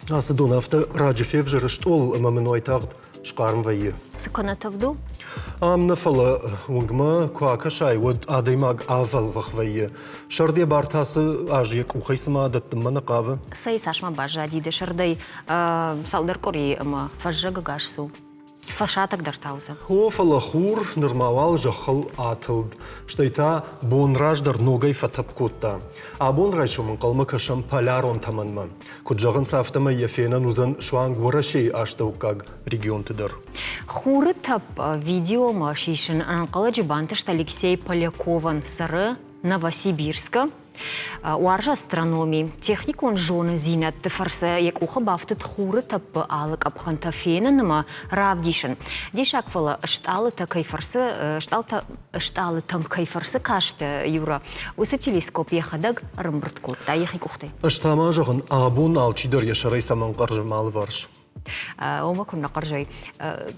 Асыдон авто раджифев жырыштол мамынуайтағд шқарым вайы. Сыканатавду? Амна фала унгма куакашай вод адаймаг авал вахвайы. Шардия бартасы ажек ухайсыма даттыммана қавы. Сай сашма бажа диде шардай салдар кори ама фажжага гашсу. Фашатак дартауза. О фала хур нормавал жахал атылд. Штайта бонраждар ногай фатапкотта. А бонрайшу манқалма кашам полярон таманма. Куджаган сафтама ефена нузан шуан гворашей аштаукаг регион тыдар. Хуры тап видео машишин анқала джибантыш Алексей Полякован сары Новосибирска. Уаржа астрономии, техникон жоны зинат фарса, як уха бафтет хуры тап алык абханта фена нама равдишин. Дишак фала шталы та кайфарса, шталы там кайфарса кашта юра. Усы телескоп ехадаг рымбрткот, та ехи кухты. Аштама жагын абун алчидар яшарай саманқар жмал варш. Ома кунна қаржай.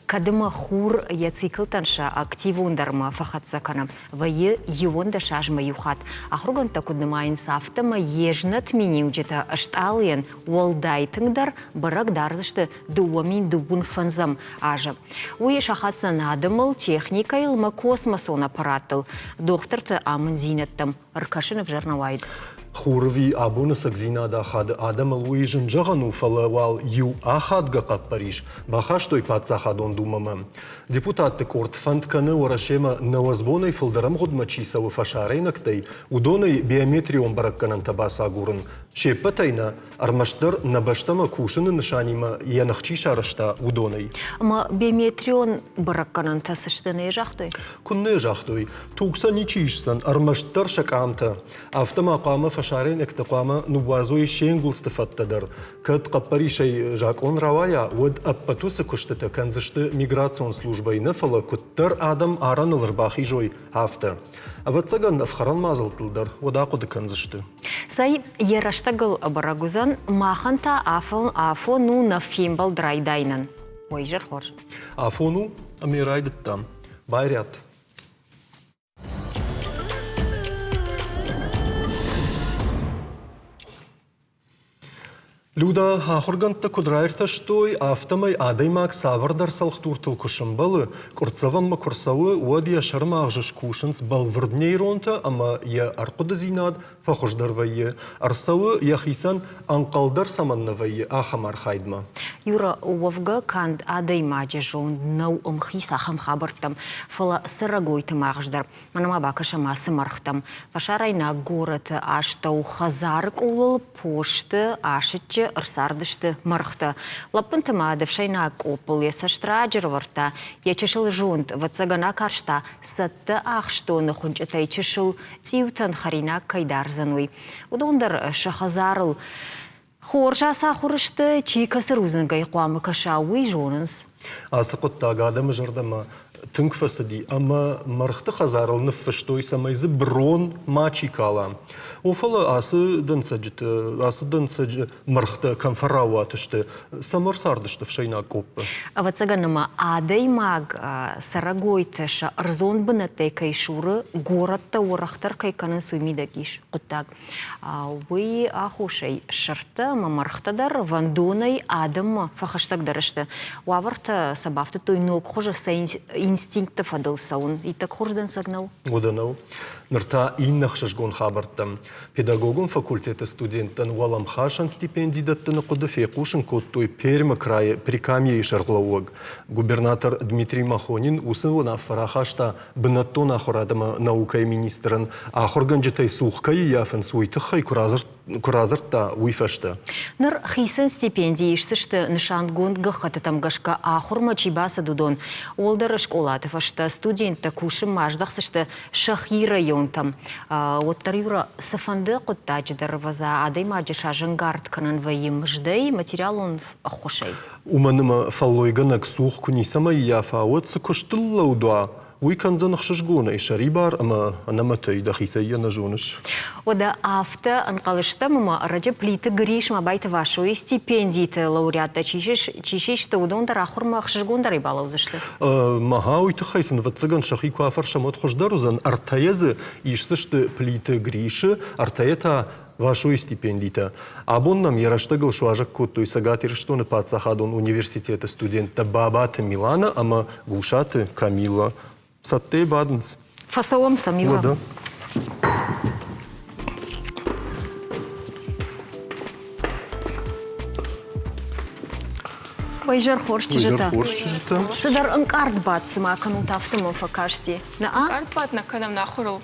Кадыма хур я циклтанша активундарма фахатсакана. Вайы юонда шажма юхат. Ахруганта кудыма инсафтама ежнат миниуджета ашталиен уолдайтыңдар барак дарзышты дуамин дубун фанзам ажа. Уе шахатса надымыл техника илма космосон аппаратыл. Докторты амын зинаттам аркашынов жарнавайды. خورفي أبونا سكزينا دا خاد آدم الويجن جغنو فلوال يو أخاد قاق بريش بخاشتوي باتسا خادون دومما ديبوتات تكورت فند كان ورشيما نوزبوني فلدرم غد مچيسا وفشارينك تي ودوني بيومتريون بركنن تباسا غورن شيبتاينا أرمشتر نبشتما كوشن نشانيما ينخچيشا رشتا ودوني ما بيومتريون بركنن تسشتني جاختوي كن جاختوي توكسا نيچيشتن أرمشتر شكامتا أفتما قام فشارين اكتقامة نوازوي شينغول استفتدر كد قبري شي جاكون روايا ود أبتوس كشتتا كنزشت ميغراتسون سلوجباي نفلا كتر آدم آران الرباخي جوي هافتا أبتساقن أفخران مازل تلدر وداقود كنزشت ساي يرشتغل برагузан маханта афо ну на фимбал драйдайнан ойжер хор афону амирайдыттам байрят Люда хахурганта кудрайрташтой автомай адаймак савардар салхтуртыл кушымбалы курцавамма курсавы уадия шарма ахжыш кушынс балвырднейронта ама я арқуды зинад фахуждар вайе арсавы яхисан анқалдар саманна вайе ахамар хайдма. Юра уавга канд адаймаджа жон нау умхиса хам хабартам фала сырагойтым ахждар манама бакаша масы мархтам фашарайна город аштау хазарк улыл пошты ашытчы ырсардышты мархта. Лапынтыма девшайна копыл ясаштраджер варта, ячешыл жунт, ватсагана каршта, сатты ахштоны хунчатай чешыл, тиутан харина кайдарзануй. Удондар шахазарыл. Хоржа сахурышты, чикасыр узынгай қуамы кашауй жонынс. Асықытта гадамы жардама тыңкфасыди, ама мархты хазарыл ныффыштой самайзы брон мачикала. Офала асы дынсаджы мархты конфарауатышты, самарсардышты в шайна коппы. Ватсаганама адаймаг сарагойтыша арзон бынаттай кайшуры городта орахтар кайканын суймидакиш құттаг. Вы ахушай шырты мамархтадар вандонай адам фахаштагдарышты. Уаварта сабафты тойнок хожа инстинктов адылсаун. И так хорждан сагнау? Оданау. Нырта иннахшашгон хабартам. Педагогом факультета студенттан уалам хашан стипендидаттаны қуды фейқушын коттой Пермі крайы Прикамье шарғлауыг. Губернатор Дмитрий Махонин усылына фарахашта бінаттон ахурадыма наукай министрін ахурган жытай суққай яфын суйтыққай куразыртта уйфашты. Ныр хисын стипендии ишсышты нышангон гахаты тамгашка ахурма чибаса дудон. Олдары школаты фашта студентта кушым маждақсышты шахира йонтам. Оттар юра сафанды құттаджыдар ваза адаймаджы шажынгард канан вайым ждай материал он хошай. Уманыма фаллойганак сух кунисама яфа отсы куштылла удуа. Уиканзан хшашгуна и шарибар, ама анаматай да хисайя на жоныш. Ода авто анқалышта мама раджа плиты гриш ма байта вашу стипендиты лауреата чишишта удондар ахурма хшашгундар и балаузышты. Маха уйты хайсын ватсаган шахи куафар шамот хошдарузан артаязы ишсышты плиты гриши артаята вашу стипендита. Абоннам яраштагал шуажак коту и сагатир что на пацахадон университета студента Бабата Милана, ама гушаты Камила. Сатте баднс. Фасалом самила. Да. Вайжар хорш чижата. Хорчижата. Садар анкарт бат сама канут автомом факашти. На а? Анкарт бат на канам нахурл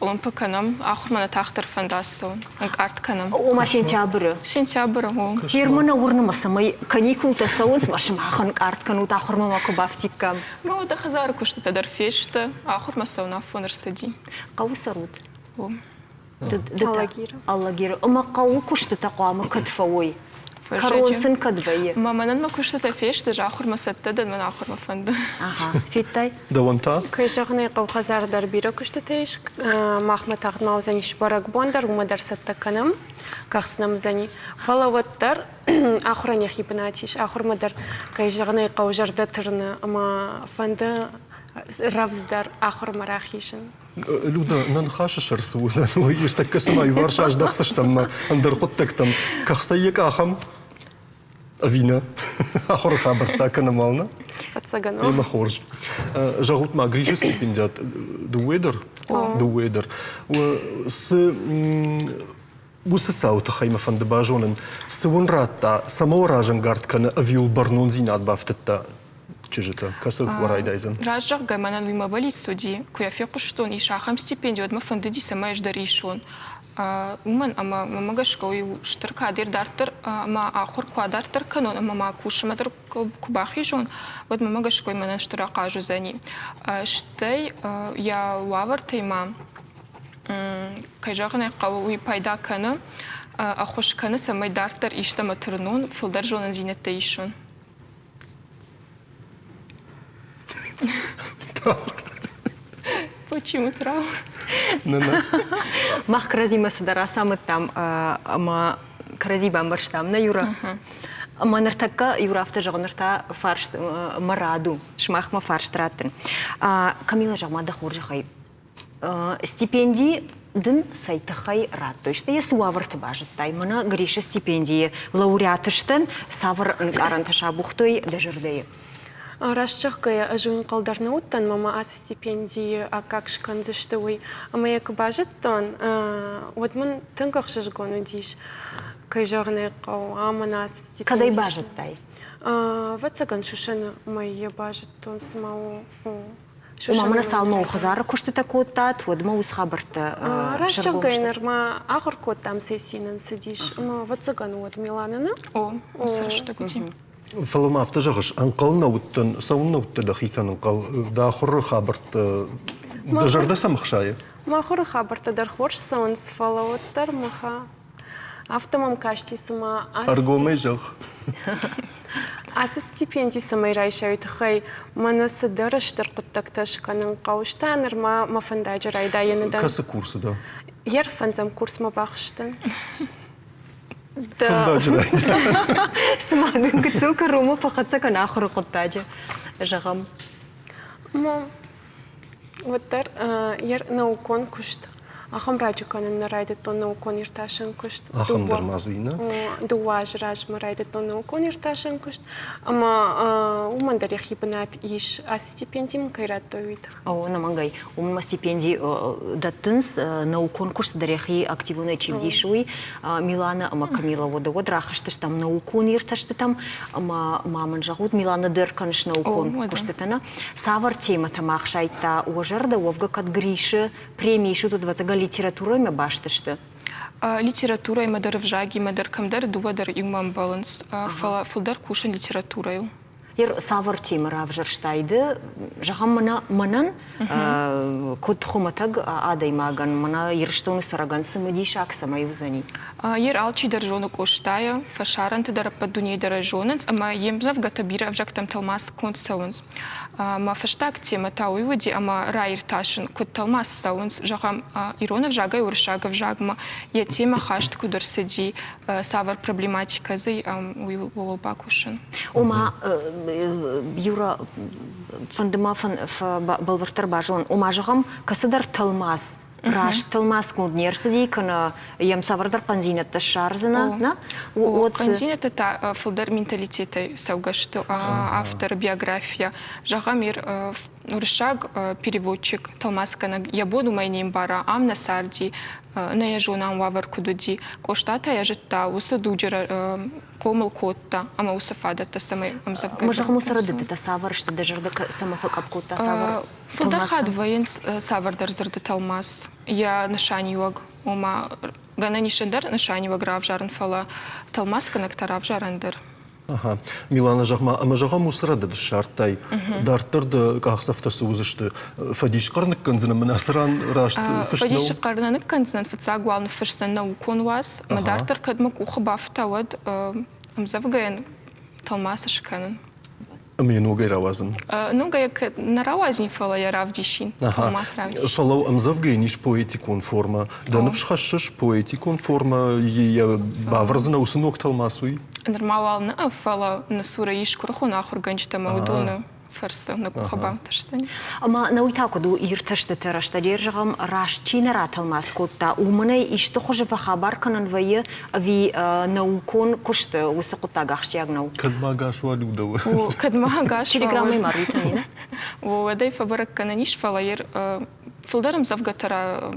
Олимпа канам ахурмана тахтар фандассон. Анкарт канам. Ома сентябрь. Сентябрь о. Фирмана урнама самай каникулта саунс машма анкарт канут ахурмама кубафтикам. Ма да хазар кушта дар фешта ахурма сауна фонерсади. Каусарут. О. Аллагира. Аллагира. Ома кау кушта тaqama катфауй. Каронсын кадвайы. Маманан ма кушта фешта жахурма саттадан ман ахурма фанда. Ага. Фиттай. Даванта. Кайжағыны қауқазар дар бирі күшті тейш, махмат ағын маузани шбарак бондар, умадар саттаканам, қақсынамызани. Фалаваттар ахуран яхипынатиш, ахурмадар кайжағыны қаужарда тұрны, ама фанды равздар ахурмарахишын. Люда, нан хашашар сузан, уйш так касама и варша аж дахсаш там андер хоттак там кахсайек ахам вина ахор хабар так намална. Пацагану. Ема хорж. Жагут ма грижу стипендиат the weather. С Бусасаута хайма фан де бажонен севон ратта самого ражен гарткана авиул барнон зинат бафтетта. Чижета, касал варайдайзен. Ражах гайманан вимабали суди, куя фекуштон и шахам стипендию от мафанды ди самаеш даришон. Уман ама мамагашка уй штырка дир дартер, ама ахор квадартер канон, ама ма кушаматер кубахижон, вот мамагашка иманан штырака жузани. Штей я вавар тейма, кайжахана кавуй пайда кана, ахош кана самай дартер ишта матернон, филдар жонан зинетте ишон. Почему трав? Мах кразима садара самы там, ама крази бамбарш там на юра. Ама нартака юра авто жағынырта фарш мараду, шмахма фарш траттын. Камила жағмада хоржахай. Стипендии дын сайтахай рад. То есть я суаварты бажыттай. Мына Гриша стипендии лауреатыштын савыр аранташа бухтой дежирдей. Расчахкая ажуин қалдарна уттан, мама асы стипендии, а как шканзыштывый. А моя кабажыттан, вот мын тынках жыжгону дейш. Кайжағыны қау, амана асы стипендии. Кадай бажыттай? Ватсаган шушаны моя бажыттан сымау. Мамана салма ухазары күшті такоттат, водыма усхабарты Расчахкайнар, ма ағыр кот там сессинын сидиш. Ватсаган вот Миланына. О, сарышта гуди. Фалома автожагыш анкална уттан саунна утта да хисан анкал да хорр хабарт дажарда самхшая. Ма хорр хабарта дар хорш саунс фалауттар маха. Автомам кашти сама Аргоме жаг. Асы стипендии самай райшают хай манасы дарыштыр куттакташ канын кауштаныр ма фандаджыр айда яныдан. Касы курсы да. Ер фанзам курс ма бахыштын. Фандажрай. Смадын кыцылка рома пахатса кана ахыры куттаджы. Жағам. Ма ваттар ер наукон кушт. Ахам раджу канын нарайды тон наукон ирташын кушт. Ахам дармазына. Дуаж раж марайды тон наукон ирташын кушт. Ама умандар яхибынат иш ас стипендиям кайрат тойвид. О, намангай. Умма стипендии даттынс наукон кушт даряхи активны чивдишуй. Милана ама Камила вот рахаштыш там наукон ирташты там. Ама маман жагут Милана дырканыш наукон куштытана. Савар тема тамахшайта уажарда овга кат Гриши премии шуту 20 литература ме баштышты. Литература има дар вжаги, има дар камдар, дуба дар имам баланс. Филдар кушан литература. Ер савар тема равжарштайды. Жағам манан код хоматаг адай маган. Мана ерштоны сараган самыди шак самаюзани. Ер алчи дар жону коштая, фашаранты дар падуней дар жонанс, ама емзав гатабира вжак там талмас конт саунс. Ма фаштак тема тауивади, ама райр ташын код талмас саунс. Жағам ирона вжага и уршага вжагма. Я тема хашт кудар сади савар проблематика зай уивол бакушын. Ома Юра фандыма балвартар бажон. Ома жағам касыдар талмас Раш талмас кунднерсиди кана ям савардар канзинет ташарзана, на? Канзинет это филдер менталитета саугашты, автор, биография. Жагамир Уршаг переводчик талмаскана я буду майним бара амна сарди на яжунам вавар кудуди коштата я житта уса дуджера комыл котта ама усафада та самый амзавга. Мы жагму сарадыты та савар что дежарда самафак апкута савар. Филдер воинс савардар зырды талмас. Я нишани юаг ома гана нишендер нишани ваграв жаран фала талмаска нактарав жарандер. Ага. Милана жахма, ама жаха мусрада дшартай. Дартырды кахсафтасы узышты. Фадиш карнык канзына менасран рашт фишнау. Фадиш карнык канзына фацагуалны фишсана укон вас. Мадартыр кадмак ухабафта вад амзавгаен талмаса шканын. Ами нугай равазын. Нугай як на равазни фала я равдишин. Талмас равдишин. Фалау амзавгай ниш поэтикон форма. Да навшхашш поэтикон форма. Я баврзана усынок талмасуй. Нормально фала на сура ишкураху нахур ганчта маудуна фарса на кухабам ташсани. Ама науитакуду ирташты терашта держагам рашчинера талмаскотта умане ишто хожа хабар канан вае ви наукон кушты усакута гахштягнау. Кадмагаш валюдава. Кадмагаш. Телеграммы маританина. О, дай фабарак кананиш фалаер филдарам завгатара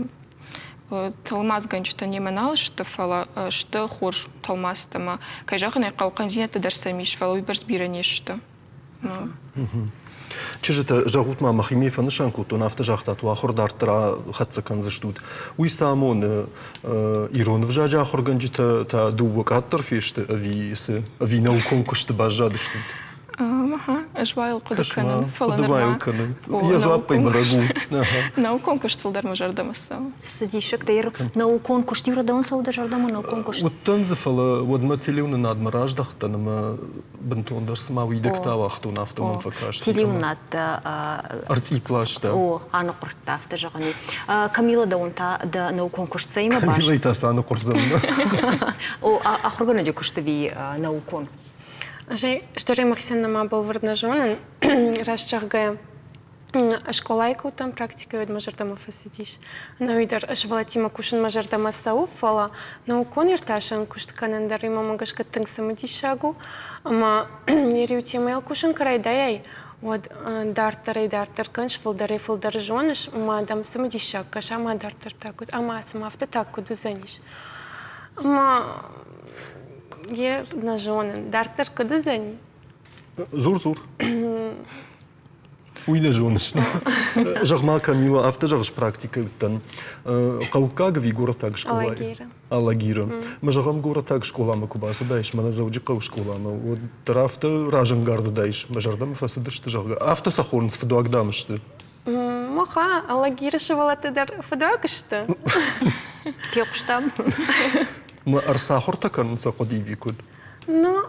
талмаз ганчта неманал что фала что хож талмастама кайжахна кауканзинета дарсамиш фала уберсбиране что. Чижета жагутма махиме фанышанку то нафта жахта то ахор дартра хатса канзыштут. Уй самон ирон вжажа ахор ганчта та дубакаттер фиште ви наукон кушты бажадыштут. Ага, жвайл кудуканын фала нормально. Я звапай барагу. Наукон кушт филдар мажардамаса. Садишек тер наукон куштира даун сауда жардама наукон кушт. Вот танзы фала вот мателевна над мараждахта нама бентондер сама уйдекта вахту нафта мон факаш. Телевнат артиклашта. О, ана курта авта жагани. Камила даунта да наукон кушт сайма баш. Камила итасаны курзамна. О, ахургана же кушты ви наукон. Жай, что ремахсен нама был варднажонен, расчаргая школайку там практика від мажордама фасидиш. На уйдар швалатима кушен мажордама сауф фала, на укон ирташан кушт канандар има магашка тынг самадишагу, ама нериутима ел кушен крайдаяй. Вот дартар канш филдар жониш, ма дам самадишаг, каша ма дартар такут, ама сама авто такут дузаниш. Ама Ер на жонен. Дартар куды зани? Зур. Уйна жонеш. Жагма Камила авто жагш практика уттан. Каукага ви гора так школа. Алагира. Ма жагам гора так школа ма кубаса даиш, мана завджи кау школа ма. Вот тарафта ражан гарду даиш. Ма жардам фасадышты жага. Авто сахорнс фадуагдамышты. Маха, алагира шавала ты дар фадуагышты. Кёкштам. Ма арсахор такан сакодиви куд. Ну,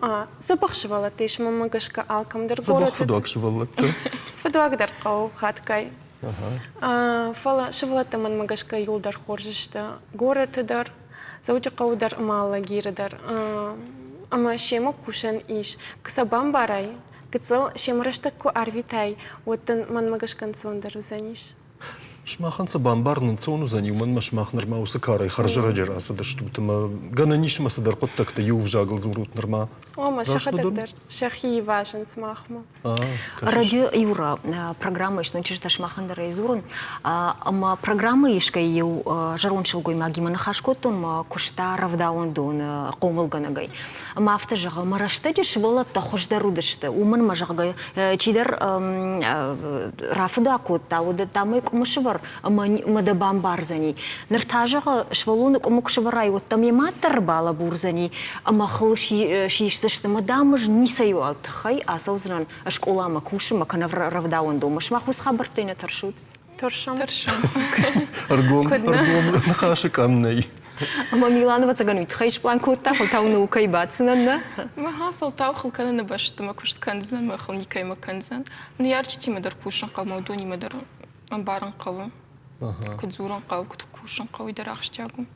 запах шавала ты иш мамагашка алкам дар город. Запах фадуаг шавала. Фадуаг дар кау хаткай. Фала шавала таман магашка юл дар хоржышты. Город дар. Заучи кау дар ма алагира дар. Ама шема кушан иш. Ксабам барай. Кцел шемраштаку арвитай. Оттан ман магашкан сон дар узаниш. Шмаханца бамбарнын цону заниман машмах норма усакарай харжара жараса да штута ма гана нишма садар коттакта юв жагыл зурут норма. Ома шахадактар шахи важен смахма. Радио Юра программа ишно чижда шмахандара изурун. Ама программа ишка ю жарончилгой магимана хашкотун ма кушта равдаун дон комылганагай. Ама авто жага марашта жеш бола та хождарудышты. Уман мажагай чидар рафда котта уды тамай кумышывар мада бамбарзани. Ныртажага швалуны кумукшыварай вот там яматтар бала бурзани. Ама хыл шишсышты мадамыж нисаю алтхай асаузран школама кушыма кана равдаун домаш махус хабартыны таршут. Торшам. Аргом нахаши камней. Ама Миланова цагануйт хайш план котта халтау наукай бацнанна. Маха фалтау хылканы на баш тама кушт канзан махал никай маканзан. Но ярче тима дар кушан кал маудони мадар амбаран калу. Кудзуран кал кут кушан кал идар ахштягу.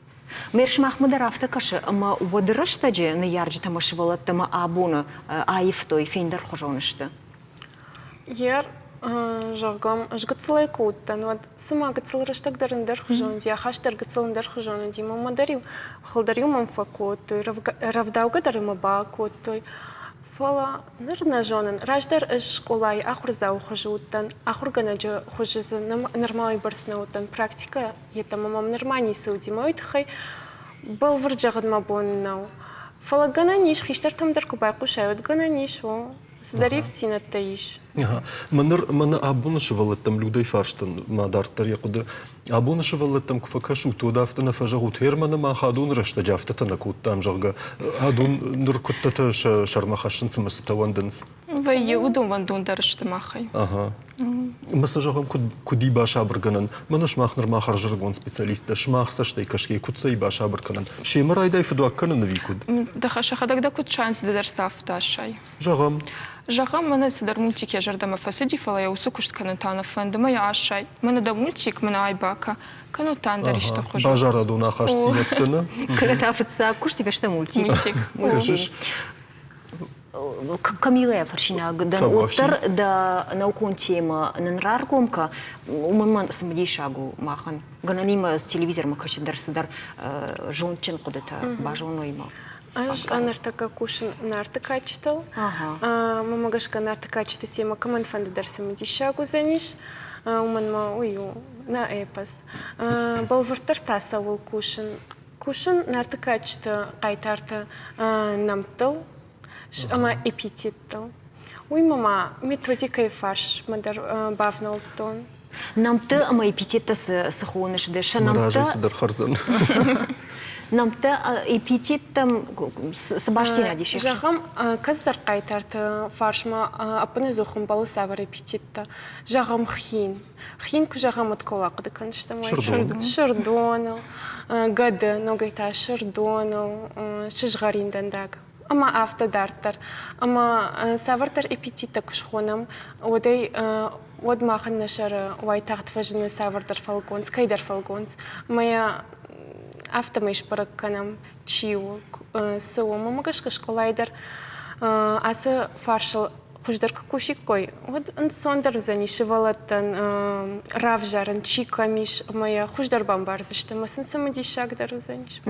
Мерш махмада рафта кашы, ама уадырышта же на ярджи тамашывалат тама абуна аифтой фейндар хожонышты. Ер жағгам жгыцлай куттан вот сама гыцлырыштак дарындар хужон ди ахаштар гыцлындар хужон ди мама дарил холдарю мам факоттой равдауга дарыма бакоттой фала нырна жонын раждар иш школай ахурзау хужуттан ахурганаджа хужызы нормалай барснауттан практика ета мамам нормальный сылди мойтхай был вырджагын мабоннау фала гана ниш хиштар тамдар кубай кушают гана ниш о Здарив цінат таїш. Мене абонашували там людей фарштан мадарттар якуди. Абонашували там кфакашу, то давта на фажагут германа ма хадун решта джафта та накут там жарга. Хадун нуркутта та шармахашын цымасы тавандынс. Вай удум вандун дарышты махай. Ага. Маса жагам куди баша абырганан. Мене шмахнар махар жаргон специалиста. Шмахса штай кашки кутса и баша абырганан. Шемар айдай федуакканан викуд. Даха шахадагда кут шанс дедерсаф ташай. Жагам. Жагам мене сидар мультик я жардама фасиди фала я усукушт канатана фандыма я ашай. Мене да мультик мене айбака. Канутан даришта хожу. Бажара дуна хашцинеттана. Кратафыца кушти вешта мультик. Кажеш. Камиле фаршина дан оттар да наукон тема нанраргомка умман самди шагу махан. Гананима с телевизором качдар сидар жончен кудата бажонойма. Аж анартака кушин нартака читал. Мама гашка нартака читал тема команд фанда дарсами дишагу заниш. Уманма уйу на эпос. Балвартар таса вол кушин. Кушин нартака читал кайтарта намтал. Ама эпитеттал. Уй мама методика и фарш мадар бавнал тон. Намты ама эпитетта сахуныш деша Маражай намты. сидар харзан. Намты эпитеттам сабаштина дешевше. Жагам каздар кайтарты фаршма апыны зохым балы савар эпитетта. Жагам хин. Хин ку жагам откола кыды каныштамай. Шырдонал. Гады ногайта шырдонал. Шыжгариндандаг. Ама автодарттар. Ама савартар эпитетта кушхонам. Одай Од махан нашар вайтахт важны савардар фалгонс, кайдар фалгонс. Моя автомеш паракканам чиу сыу мамагашка школайдар асы фаршал хуждар кушик кой. Вот он сондар занишивалаттан равжаран чикамиш моя хуждар бамбарзышты масын самадишагдар заниш.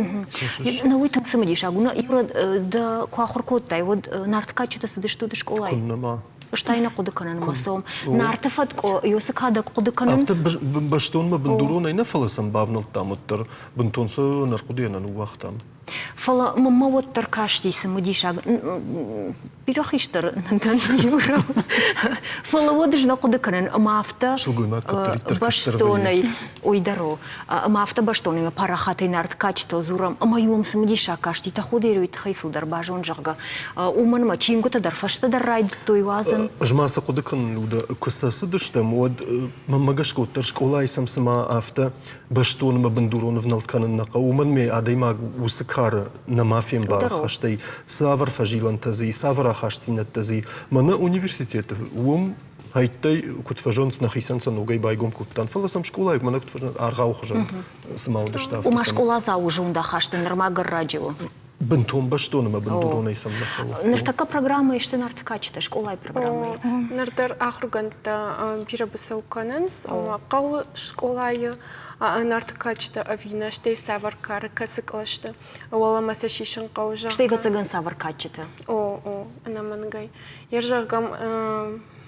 На уйтам самадишагу на юра да куахуркоттай вот нарткачыта сыдышту да школай. Куннама. Штайна кудыканан масом. Нартафат Йосыкада кудыканан. Авто баштон ма бандурона и нафаласам бавнал там оттар бантонса наркудена ну вахтам. Фала мама вот таркашти самадишаг. Пирохиштар нандан юра. Фала вот жна кудыканан мафта. Шулгуйма каптаритар Баштонай ойдаро. Мафта баштонай парахатай нарткачтал зурам. Амайом самадишаг кашти тахудеруит хайфилдар бажон жага. Уман ма чингота дар фашта дар райд той вазан. Жмаса кудыкан луда кусасы дышта мод мамагашка оттар школа и сам сама авто баштон ма бандурона вналтканан нака. Уман ме адайма усыкара на мафиям барахаштай. Савар фажилан тази, савар ахаштинат тази. Мана университет Хайттай кутфажонс на хисанца ногай байгом куттан. Фаласам школа, и мана кутфажон аргау хожан самау дышта. Ума школа за уже унда хашты нормагар радио. Бентон баштон ма бандурона и сам нахала. Нартака программа иште нартакачта школа и программа. Нардар ахруганта бирабысаукананс, кау школайы нартакачта авинаштай саваркар касыклашты. Ола масашишын каужа. Что его цыган саваркачта? Она мангай. Ержагам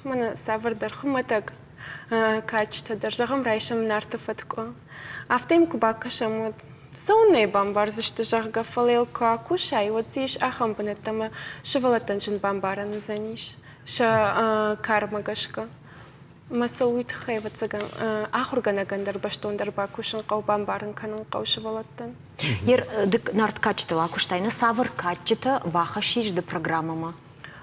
мана савардар хуматак качта даржагам райшам нартафатко. Автем кубакашам вот Сонный бамбар зашты жага фалел кушай, вот здесь ахам бнеттама шевалатанжин бамбара нузаниш. Ша кармагашка. Масалуит хайват цаган ахургана гандар баштондар бакушын кау бамбарын канын кау шевалаттан. Ер дык нарткачта лакуштайна савар качта бахашиш да программама.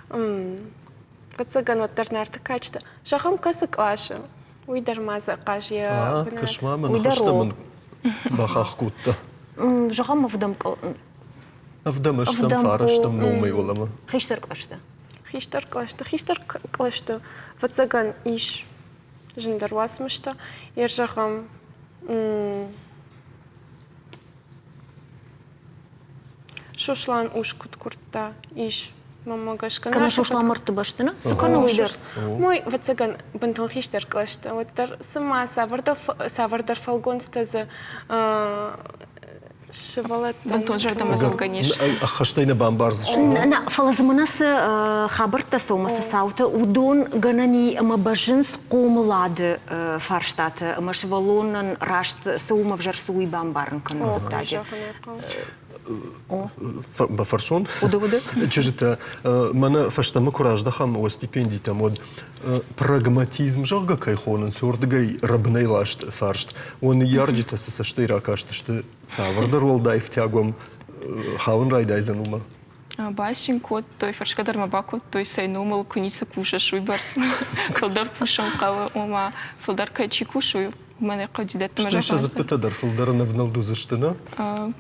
Вот цаган вот дар нарткачта. Жагам касык лаша. Уйдар маза кажья. Кашмама нахаштаман. Бахах кутта. Жагам авдам Авдамаштам фараштам номай олама. Хиштар клашта. Хиштар клашта. Вот цаган иш жиндарвасмышта. Ержагам шушлан ушкут курта иш мама гашка. Конечно, ушла морты баштына. Сукана уйдер. Мой вот цаган бантон хиштер клашта. Вот тар сама савардар фалгонстазы шевалат. Бантон жардам азалганиш. Хаштайна бамбарз. На фалазманасы хабарта сомасы саута удон ганани мабажинс комлады фарштаты машвалонан рашт соумав жарсуй бамбарн кану тади. Бафаршон? Уды. Чужита, мана фаштама куражда хам о стипендий там от прагматизм жага кайхонен сордгай рабней лашт фаршт. Он ярджита со штейра кашта, что савардар волдай в тягом хаун райдайзен ума. Басин кот той фаршкадар мабакот той сайнумал куница кушаш уйбарс. Фалдар пушам кава ума фалдар кайчи кушаю. Мене кадидат Что еще запитадар фалдара не вналду заштана?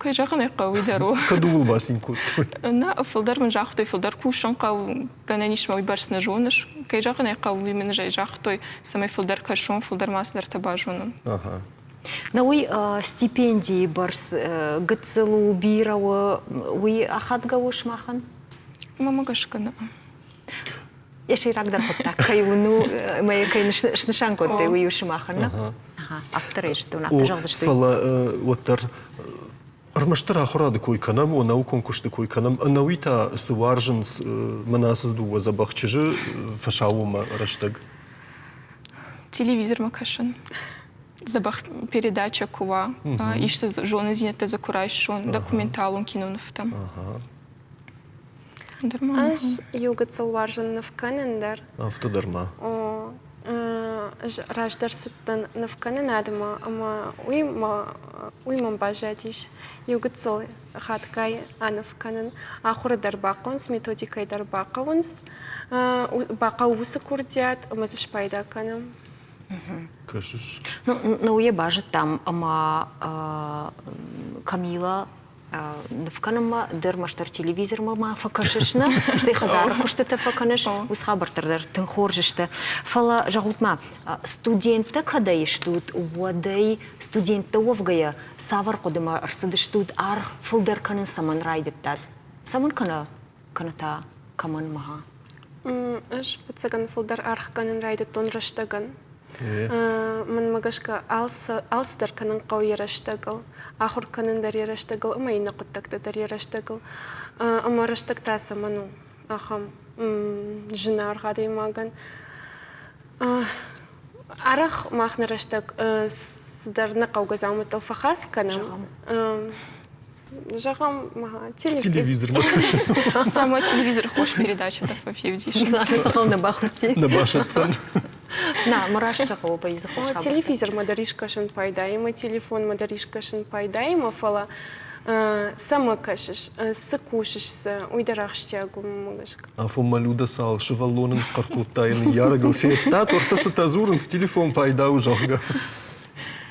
Кай жахане кавы дару. Кадул басин кот. На фалдар мен жах той фалдар кушам кав гананиш мой барс на жонаш. Кай жахане кавы мен жах той самай фалдар кашон фалдар масдар табажонун. Ага. На уй стипендии барс гцелу бирау уй ахадгауш махан. Мама гашкана. Я ще рагдар хоттак кайуну май кай шнышанко ты уй ушмахан. Ага. Авториш ты на пожалуйста что. Фала вот армаштара хорады кой канам, о наукон кушты кой канам, науита сварженс манасыз дуwa забахчыжы фашаума раштаг. Телевизор макашан. Забах передача кува. Иште жоны зинете за курайшон документалун кинунов там. Дарма. Аж югацал варжен в канендар. Автодарма. О, рождар сыттан в каненадма, ама уймам бажатиш. Югацал хаткай ана в канен. Ахурадар баконс методикай дар баконс. Бакаусы курдят, ама зашпайда канам. Кажешь. Ну я бажат там ама Камила в канама дермаштар телевизор мама факашишна, ты хазар куштата факанеш, усхабартар тен хоржишта. Фала жагутма студентта кадаиш тут уадай студентта овгая савар кодема арсадыш тут ар фулдер канен саман райдеттад. Саман каната каман маха. Аж подсаган фулдер арх канен райдет он раштаган. من مجاشك ألسدر كان قوي يرشتغل آخر كان در يرشتغل أما ينقطك در يرشتغل أما رشتغ تاسا منو أخم جنار غادي ماغن أرخ ما إحنا رشتغ در نقو جزامة الفخاس كان جاهم ما Телевизор. Сама телевизор хочешь передача так вообще видишь. Сахал на бахти. На башатцан. На мараш сахал по языку. Телевизор мадаришка шен пайдаема, телефон мадаришка шен пайдаема, фала сама кашиш, сакушишься, уйдарахштягу магашка. А фомалюда сал шевалонен каркутайны яргал фетта, тортасы тазурын с телефон пайда ужалга.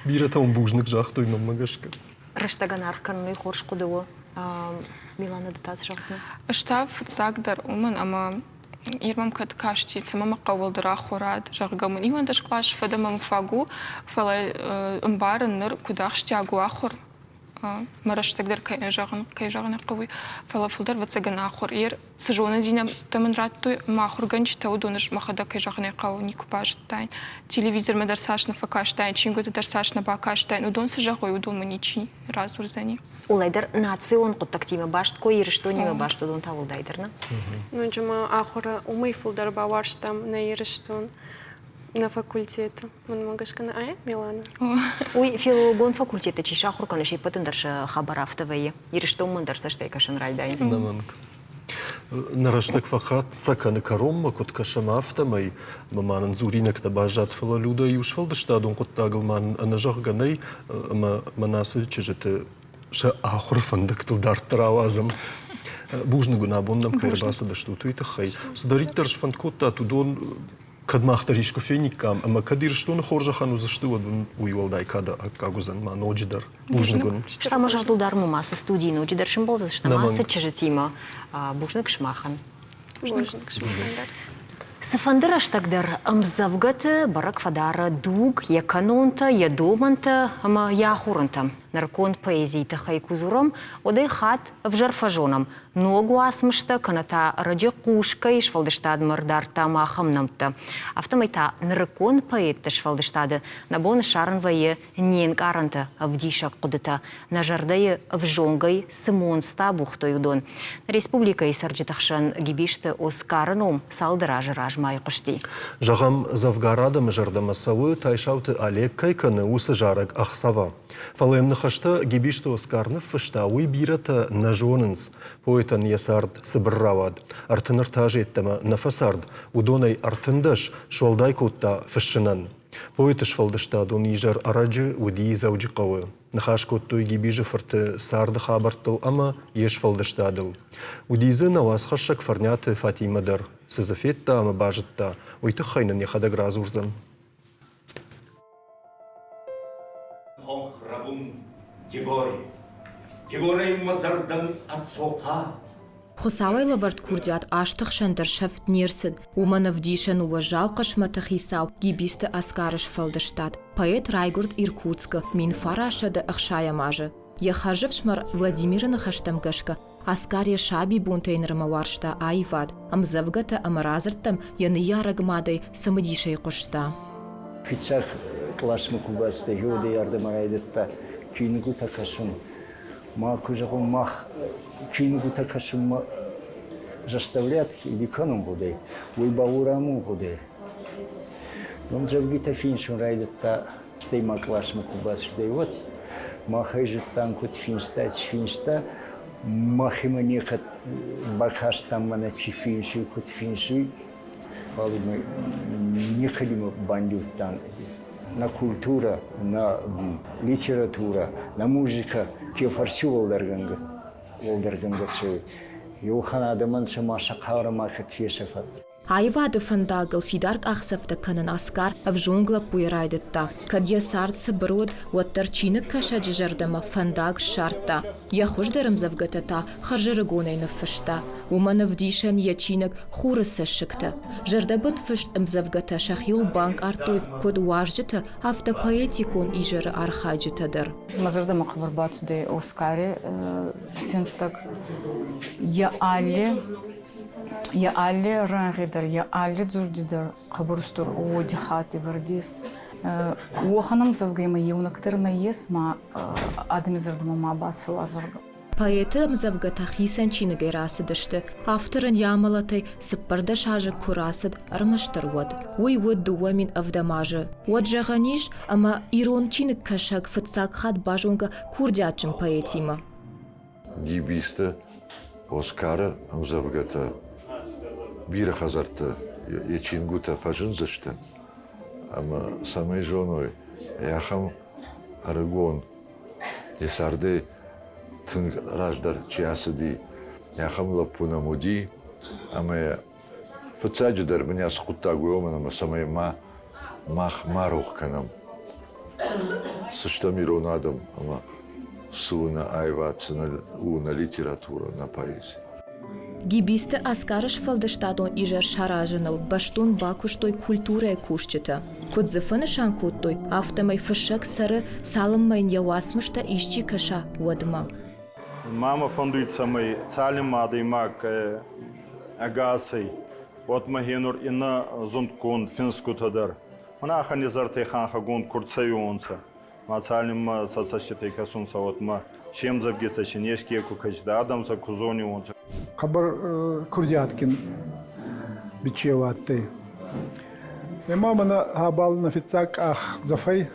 Бира там бужник жахтой на магашка. Раштаган арканный хорш кудыво. Милана датаз жахсна. Штаб цагдар уман ама ирмам кад кашти цамама кавалдара хорад жахгамын иван даш клаш фадамам фагу фала мбарын ныр кудах штягу ахор. Мараш тагдер кай жаган кавы фала фулдар вацаган ахор ер сжона дина таман ратту махур ганч таудоныш махада кай жаган кавы никупаж тайн телевизор мадарсашна факаш тайн чингота дарсашна бакаш тайн удон сжахой удон маничи раз урзани. Улайдар национ контактима башт кой ирештонима башт удон тавулдайдерна. Ну джама ахора умей фулдар баварш там на ирештон. На факультете. Мен магашка на ая Милана. Уй филологон факультета чиша хуркана шей патындарш хабар автовые. Ирештон мандарса штай кашан райдайнс. Наманк. Нараштак фахат цаканы каромма кот кашам автомай маманан зуринак табажат фала люда и ушфал даштадон кот таглман анажах ганай манасы чижете ша ахур фандактыл дартравазам. Бужны гунабондам кайрбаса даштуту и тахай. Сдариттарш фандкотта тудон кадмахтариш кофейникам, ама кадир что на хоржахану заштыва уйвалдай када акагузан ма ноджидар бужнагун. Что можно тулдар маса студии ноджидар шимбол за что маса чижетима бужнак шмахан. Бужник шмахан. Сафандыраш тагдар амзавгата барак фадара дуг я канонта я доманта ама я хурантам. наркон поэзии тахай кузуром, одай хат в жарфажоном. Ногу асмышта, каната раджи кушка и швалдыштад мордарта махамнамта. Автомайта наркон поэт швалдыштады, набон шарнвае нен гаранта авдиша кудыта, на жардае в жонгай сымонста бухтоюдон. Республика и сарджитахшан гибишты оскараном салдыражы ражмай кушти. Жағам завгарадам жардамасавы тайшауты Олег Кайканы усы жарак ахсава. Фалаем нахашта гибишты оскарны фыштауы бирата на жонынс. Поэтан ясард сыбырравад. Артыныр тажеттама нафасард. Удонай артындаш шуалдай котта фышшынан. Поэтыш фалдыштадон ижар араджы уди зауджикавы. Нахаш коттуй гибижы фырты сарды хабартыл, ама еш фалдыштадыл. Удизы навасхашак фарняты Фатимадар. Сызафетта ама бажытта. Уйты хайнын яхада гразурзан. Тиборай мазардан от сока. Хосавай лавард курдят аштах шандер шафт нирсид, уманов дишен уважал кашматах исау, гибисты аскарыш фалдыштад. Поэт Райгурд Иркутска, мин фараша да ахшая мажа. Яхажев шмар Владимира нахаштам гашка, аскария шаби бунтейнерма варшта айвад, амзавгата амаразартам яны ярагмадай самадишай кушта. Фицах классмы кубасты, юды ярдамарайдытта, кингу такашым. Кузагу мах кингу такашым заставлят или канун гудай, уйбаураму гудай. Он завгита финшун райдытта, стейма классмы кубасты, вот махайжит танкут финстать финста, махима некат бакастам маначи финши кут финши, валимы неходимо бандют там. На культура, на литература, на музыка, кефарсю волдарганга цой. Йохана адаман самаша каврама катфесафа. Айвады фандагл фидарк ахсафта канан аскар в жунгла пуйрайдытта. Кадья сардсы брод уаттарчинок кашаджи жардама фандаг шарта. Я хождарым завгатата хажыры гонай нафышта. Уманов дишен ячинок хурысы шыкта. Жардабын фышт мзавгата шахил банк артой код уажжыта автопоэтикон ижыры архаджытадыр. Мазырда мақбарбату де Оскаре финстак Я алле рангидар, я алле дзурдидар, қабырстур оди хати вардис. Уаханам завгайма еунактырна ес, ма адмизырдыма ма бацыл азырга. Поэты мзавгата хисан чиныгай расыдышты. Авторын ямалатай сыппарда шажы курасыд армаштыр вад. Уй вад дуамин авдамажы. Вад жағаниш, ама ирон чинык кашак фыцак хат бажонга курдячым поэтима. Гибисты Оскара мзавгата бира хазарты ячингута фажынзышты, ама самой жоной яхам арагон ясарды тын раждар чиасыди яхам лапуна муди, ама фацаджидар меня скутагуеман, ама самой мах марухканам. Сыштами ронадам, ама суна айвацина уна литература на поэзии. Гибисты аскарыш фалдыштадон ижар шаражыныл баштун бакуштой культура кушчыта. Кодзыфыны шанкуттой автомай фышак сары салыммайн явасмышта ищи каша вадма. Мама фондует самой цалим мадой мак агасой. Вот магенур ина зонткон финскутадар. Мана ханизар тейханха гон курцаюнца. Ма цалим сацащитай касунца вот ма чем завгитачен ешки кукачда адам за кузонюнца. Хабар Курдяткин бичеватты. Мамана хабал на фицак ах зафай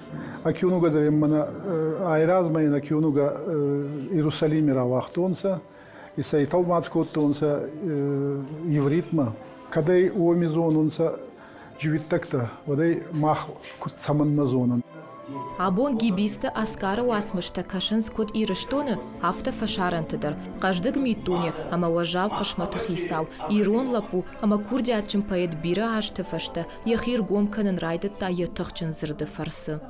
акюнуга дареммана айразмай на акюнуга Иерусалиме равахтонса и сайтал мацкоттонса евритма. Кадай уомизонунса живиттакта, водай мах кут саманна зонан. Абон гибисты аскары уасмышта кашын скот ирыштоны авто фашарантыдар. Каждык миттуне, ама важав кашматых исау. Ирон лапу, ама курдячым поэт бира ашты фашта. Яхир гомканын райдытта ятықчын зырды фарсы.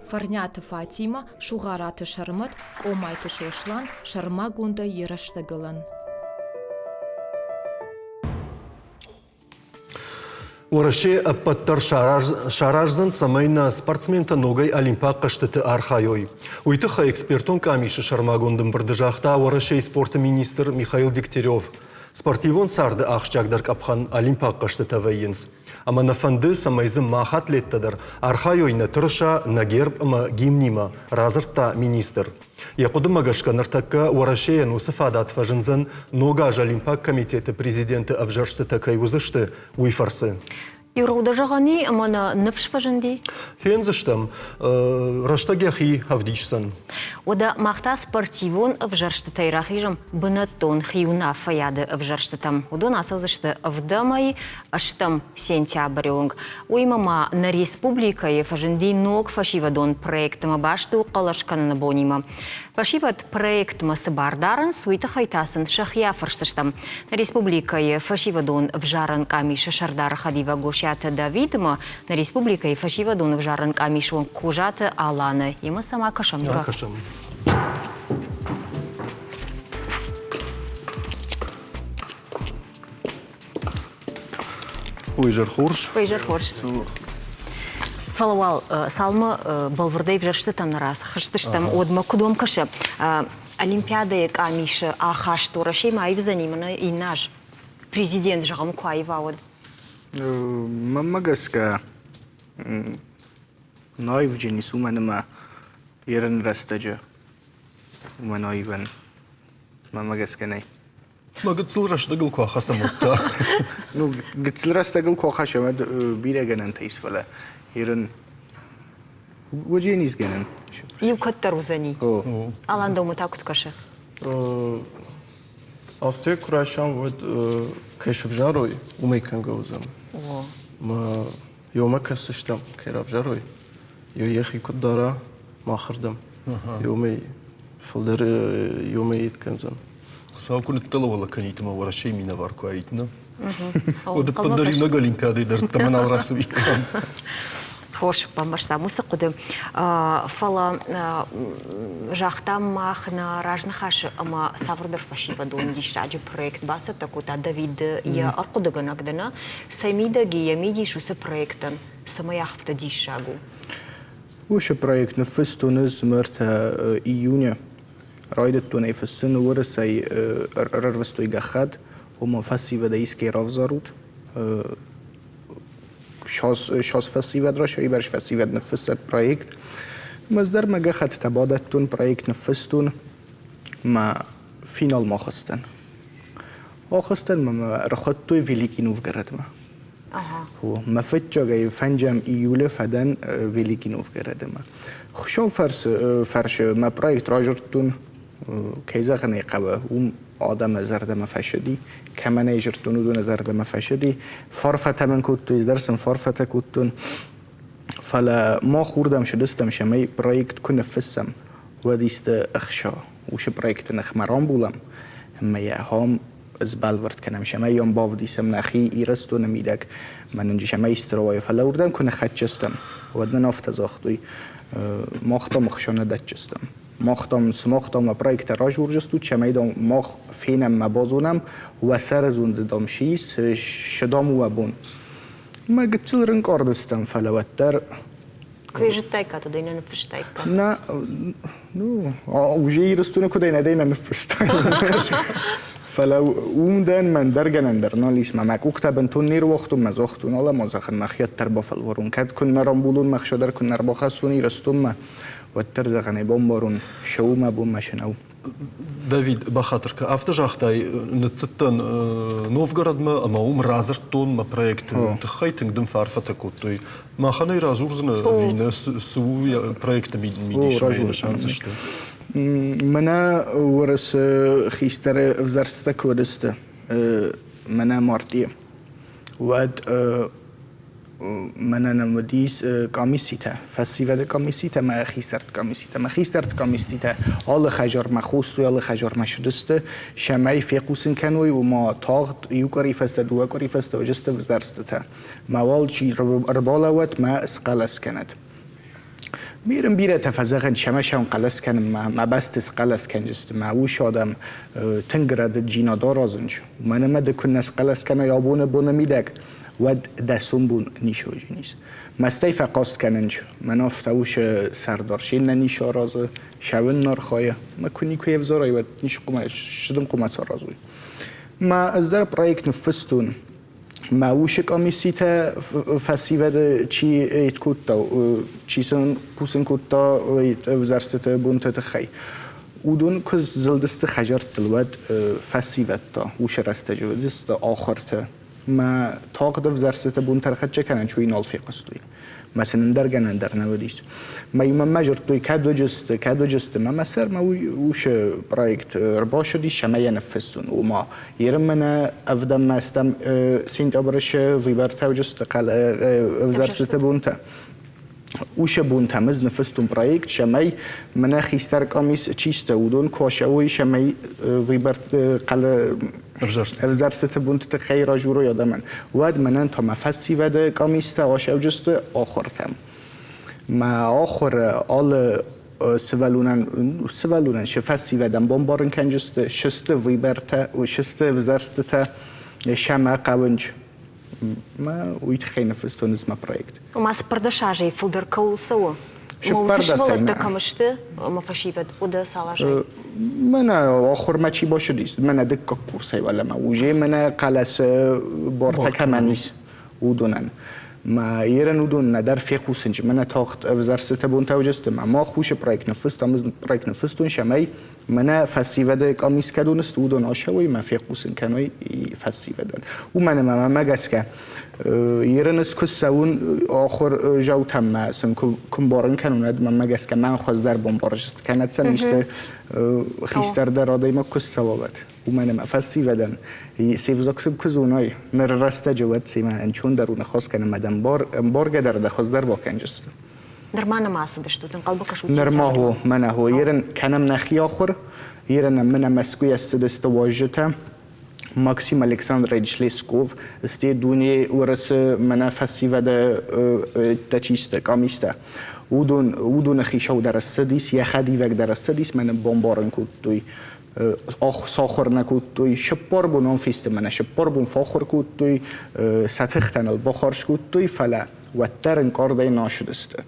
Фарняты Фатима, шугараты шармат, комайты шошлан, шарма гунда ераштагылан. Ораше аппаттар шаражзан самайна спортсмента ногай олимпиак каштыты архайой. Уйтыха экспертон камиши шармагондым бардыжахта ораше спорта министр Михаил Дегтярев. Спортивон сарды ахчагдар капхан олимпиак каштыты вайынс. Ама на фанды самайзым махат леттадыр. Архайой на тырша на герб ма гимнима разырта министр. Якуды магашканыртакка орашеян усыфадат фажынзан ногаж олимпиак комитеты президенты авжаршты такай узышты уйфарсы. Юруда жағани, амана nëpsh fajëndi? Фензыштам раштагяхи авдичсан. Ода махта спортивон авжаршты тайрахижам бынаттон хиуна фаяды авжарштытам. Удон асаузышты авдамай аштам сентябрёнг. Уймама на республикае фажынди ног фашивадон проектыма башту қалашканына бонима. Фашивад проектыма сыбардаран суйты хайтасын шахия фарштыштам. На республикае фашивадон авжаран камиша шардар хадива гош Давидма на республике фашивадон в жаран камишвон кужата алана. Има сама кашам. Кашам. Уйжар хорш. Уйжар хорш. Фалавал салма балвардай в жарштатам на раз. Хаштыштам одма кудом каша. Олимпиада камиша ахаш торашей майв занимана и наш президент жагам куайвауд. Мамагаска наивджени суманама ерен растаджа уманаивен мамагаска най. Магацил раштагыл куахасамутта. Ну гацил растагыл куахашамад бирегенен тайсфала ерен воженис генен. Юкаттар узани. Аланда уматакут каша. Автор курашам вот кэшв жарой умейкан гаузам. Ма ёма кэсыштам кэраб жарой. Ё ехи куддара махардам. Ёмей фалдер ёмей итканзан. Сау кунит талавала канитма варашей мина варку аитна. Ода поддари много олимпиады дар таманал расовикам. Хош, помашта мусакуды. Фала жахтам махна ражнахаш, ама саврдар фашивадон дишаджи проект баса такута Давид я аркудыганагдана самидаги ямиди шуса проектан самаяхвта дишагу. Уша проект нфыстуны смерта июня. Райдаттуна ифыстуны урысай рарвастой гахад, ума фасивада иски равзарут. شاس فسیود را شایی برش فسیود نفست پرویکت مزدر مگه خط تبادتون پرویکت نفستون ما فینال ما خستن ما رخطوی ویلیکی نوف گرد ما فتجا گای فنجم ایوله فدن ویلیکی نوف گرد ما خشان فرش ما پرویکت راجرتون کیزا خنی قبه آدم زردم فشدی کمان ایجرتون دون زردم فشدی فرفته من کتوی درسم فرفته کتون فلا ما خوردم شدستم شمی پرویکت کن فسم و دیست اخشا وش پرویکت نخمران بولم اما یه هم از بالورد کنم شمی یم باو دیسم نخی ایرستو نمیدک من انجا شمی استروای فلا وردم کن خدشستم ودن نافت زاختوی ماختم خشانه دچستم ماختم پرویکت راج ورجستو چمیدم ماخ فینم مبازونم و سر زوند دام شیس شدام و بون ما گتل رنگ آردستم فلوتر کجای تو دینا نفشتای کا نه وجی رستونه کدای ندینا نفشتای فلو اون دن من درگنن در نالیس ما مکوخت بنتون نیر وقتم مزاختون الله مزاخن نخیت تربافل ورون کد کن مرام بولون مخشدر کن نرباخسونی رستم ما والترزغني بومبرون شو ما بوم مشنو دافيد بخاطرك افتجاختاي نتستن نوفغراد ما اماوم رازرتون ما проект تخيتن دم فارفتكوتوي ما خني رازورزنا فينا سو проект ميدي شانس منا ورس خيستر فزرستك ودست منا مارتي واد من نمودیس کامیسیته فسیوده کامیسیته ما خیسترت کامیسیته آل خجار مخوست و آل خجار مشدسته شمعی فیقوسن کنوی و ما تاغت یو کاری فسته دو کاری فسته و جسته وزدرسته موال چی ربالوت ما اسقلس کند میرم بیره تفزغن شمشم قلس کنم ما بست اسقلس کن جست ما وش آدم تنگرد جینا دارازنج من ما دکن اسقلس کنه یا بونه میدک ود دستون بون نیشوجی نیست مستی فقاست کننج مناف توش سردارشین نیش آرازه شون نرخایه ما کنی که افزارای ود نیش قماش شدم قماش آرازوی ما از در پروژه نفستون ما وش کمیسیت فسیوده چی ایت کوتا چیزن کوسن کوتا وزارت بونت تخی ودون کز زلدست خجرت الود فسیوت تا وش رستجو دست آخرته ما طاقة وزارت بونت رخت چکنن چوی نال فی قصدی مثلا درگن در نودیس ما یوم ماجرتوی کادو جست ما مسر ما وش پروژه رباش دی شمای نفسون و ما يرمنا أفضل ما استم سنت أبرش ويبرتا وجست قال وزارة بونتا وش بونتا مز نفستم برايك شماي مناخي ستارك أميس تشيستا ودون كوشاوي شماي ويبرت قال وزارة بونتا تخير جورو يدمن واد منان تما فسي وده كاميستا وشاو جست آخر تام ما آخر آل سوالونن شفاسی ودم بمبارن کنجست شست ویبرتا و شست وزارت شمع قونج ما ويت خينا في استونز ما بروجكت وما سبردشاجي فلدر كول سوا سپردساینا تکمشته ما فشیفت وده سالاشی من آخر ما چی باشه دیست من دک کورسی ولی ما وجه من قلس بورتا کمانیس ودونن ما يرن ودون ندار في خوسنج من تاخت وزارت بونتا وجست ما خوش پروژه نفست امز پروژه نفستون شمای من فسیوده کامیس کدونست ودون آشوی ما في خوسن کنوی فسیودن و من ما گسکه يرن اسکسون آخر جو تم سن کمبارن کنوند ما گسکه من خواست در بمبارست کند سمیست خیستر در آدای ما کس سوابت و من ما فسیودن سیفزاکسب کزونای مر راست جواد سیما انچون درون خاص کنه مدام بارگ در دخواست در واکنجست در من ما صدشتو تنقلبك شو نرما هو من هو يرن كانم نخي آخر يرن من مسكوي السدست واجته ماكسيم الكساندر ريجليسكوف استي دوني ورس من فسيفده تشيسته كاميسته ودون خيشو در السديس يا خدي وك در السديس من بمبارن كوتوي ساخر نکود توی شپار بونم فیست منه شپار بون فاخر کود توی سطحتن البخارش کود توی فلا و ترن کار دی ناشدسته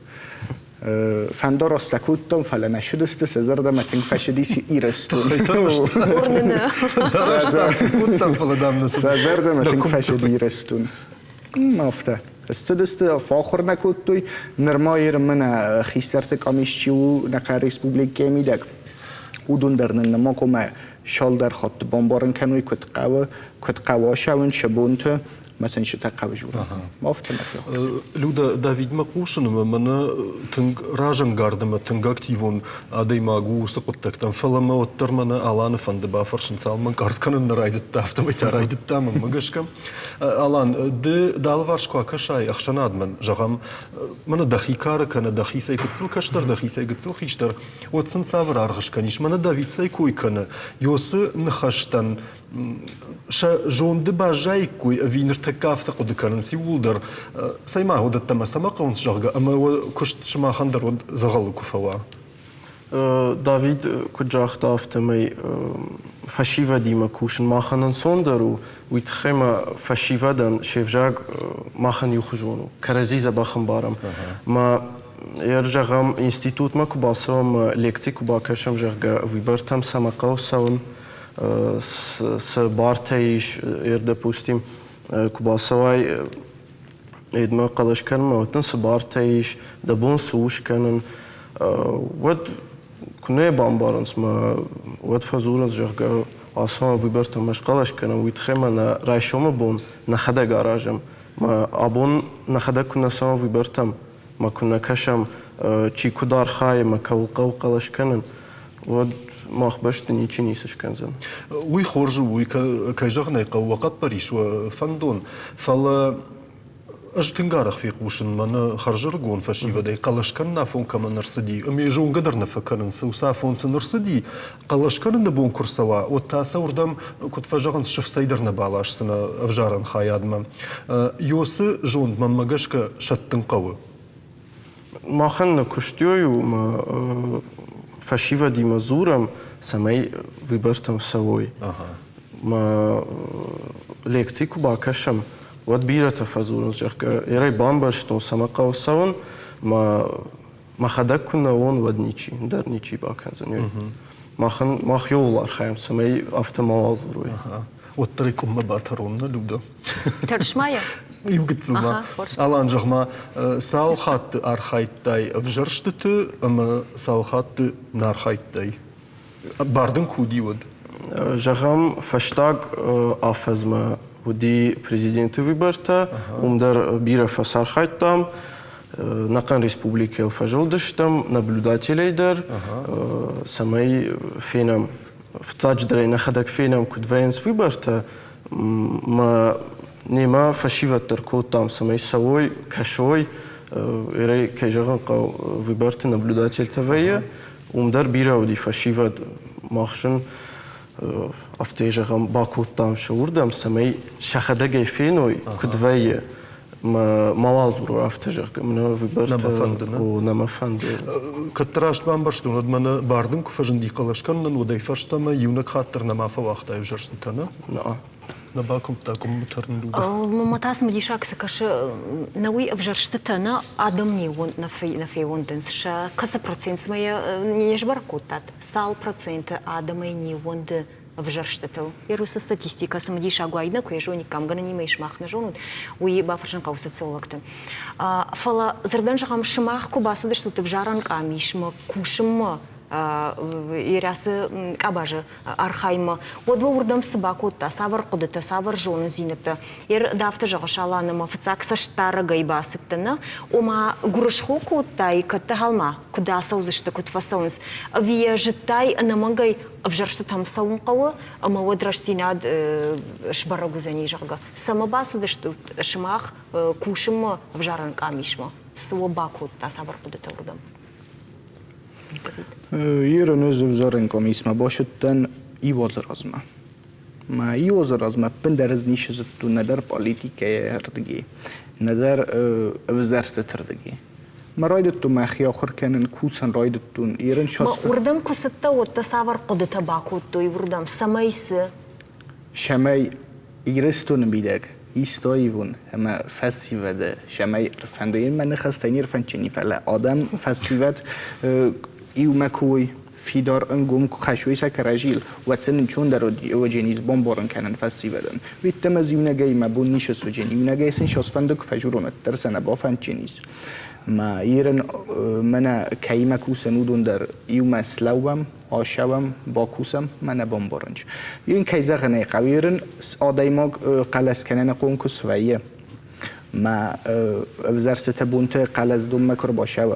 فندار استکودتم فلا نشدسته سزر ده متن فشدیسی ایرستون سزر ده متن فشدی ایرستون مافته استدست فاخر نکود توی نرمایر من خیسترت کامیشچی و نقر ریسپوبلیک میدک ودون درن ما كم شال در خط بمبارن کنوی کت قوا شون شبونت مثلا شتا قوا جورا ما افتنا لودا داوید مقوشن من تنگ راجن گاردم تنگ اکتیون آدی ماگو استقطت تام فلما وترمنا آلان فند بافرشن سالمن کارت کنن رايد تافت ميت رايد تام مگشكم آلان دالوارش کو کشای اخشناد من جغم من دخیکار کنه دخی سای کتل کشتر دخی سای کتل خیشتر وتسن سافر ارغش کنیش من داوید سای کوی کنه یوس نخشتن ش جون دباجای کوی وینر تکافت قد کنن سی ولدر سای ما هو دتم سما قونس جغ اما کشت شما خندر ود زغل کفوا داوید کجاخت تافت می فشیو دیما کوشن ما خنن سوندرو ویت خیمه فشیو دن شیفجاگ ما خن یخجونو کرزیز بخم بارم ما يرجعم انستيتوت ما كباسوم ليكتي كباكشم جرجا ويبرتم سماقو سون سبارتيش يردبوستيم كباسواي إدما قلش كان موتن سبارتيش دبون سوش كانن ود كنا بامبارنس ما ود فزورنس جرجا آسان ويبرتم مش قلش كانن ويتخمنا رايشوم بون نخدا جاراجم ما أبون نخدا كنا سان ويبرتم ما كنا كشم چی کدار خای ما کولقو قلش کنن و ما خبشت نیچی نیستش کنزن. وی خورج وی کجاق نیق وقت پریش و فندون فل اجتنگارخ في قوشن من خرجر جون فشي بدي قلش كن نافون كمان نرصدي أمي جون قدر نفكرن سوسافون سنرصدي قلش كن نبون كرسوا والتاسور دم كنت فجأة شوف سيدر نبالاش سنة أفجارن خياد ما يوس جون من مجشك شتن قوي ما خلنا كشتيو ما فشيفا دي مزورم سماي ويبرتم سوي ما ليكتي كوبا كشم вот бирата фазурн жахка ирай бамбаштон самакаусавн ма хадаккуна он вадничи дарничи баканзан мах ёлар хайм самай автомавазуруй вот трикум мабатаронна люда Таршмая? Югцума. Алан жахма салхат архайттай вжарштыты, ама салхат нархайттай. Бардын куди вот. Жахам фаштаг афазма уди президенты выборта, умдар бира фасархайттам, накан республики алфажолдыштам, наблюдателейдар, самай фенам в цадждрей нахадак фенам кудвейнс выборта, ма нема фашиваттар там самай савой кашой ирей кайжаган қау выборты наблюдатель тавая, умдар бира уди фашиват махшын автоежагам бакуттам шаурдам самай шахадагай феной кудвая мавазуру автожага мына выборта намафанды. Катраш бамбарштун адмана бардым куфажынди қалашканнан удай фаштама юнак хаттар намафа вақта евжарштытана. На бакум такум тарнлуда. Матасм дишакса каши науи евжарштытана адам не вон на фейвонденс ша каса процент смая не жбаркутат сал процент адама не вонды вжарштытал. Ируса статистика самдиша гуайна куежоник камгана не меш махна жонут уи бафаршан кауса социологты. Фала зардан жагам шимах кубаса да что ты вжаран камишма кушма ирясы кабажы архайма. Вот вы урдам собакутта, савар кудыта, савар жоны зинета. Ир дафта жагашалана мафцак саштара гайбасыттана. Ома гурышху кутта и каттахалма куда саузышта кутфасаунс. Вия житай намангай вжаршта там саункава, ама водрашти-над шбарагузани жага. Сама баса да что шимах кушима вжаран камишма. Собакутта, савар кудыта урдам. Иран özü vzaren komisma başıttan ivoz razma. Ma ivoz razma penderz nişiztu nedar politikaya herdigi. Nedar vzerstetirdi. Ma raydettu ma xiyaxır kanen kusan raydettun İran şas. Ma urdam kusatta o tasavvur qudta bakuttu urdam samaysı. Şamay irestun bidak. İstoyvun ama festivede şamay rfandoyin men xastani rfanchini fala adam festivat إيومكوي في دار أنجوم خشوي سكراجيل واتسن چون در وجنیز بمبارن کنن فسی بدن ویتمز یونگای ما بون نیشس وجنی یونگای سن شاس فندق فجورون ترسنا با فنچنیز ما ایران منا کیما کوسنودون در یوم سلوام آشوام با کوسم منا بمبارنج این کیزه غنی قویرن آدایماگ قلس کنن قون کسویه ما وزارت بونت قلس دوم مکر باشه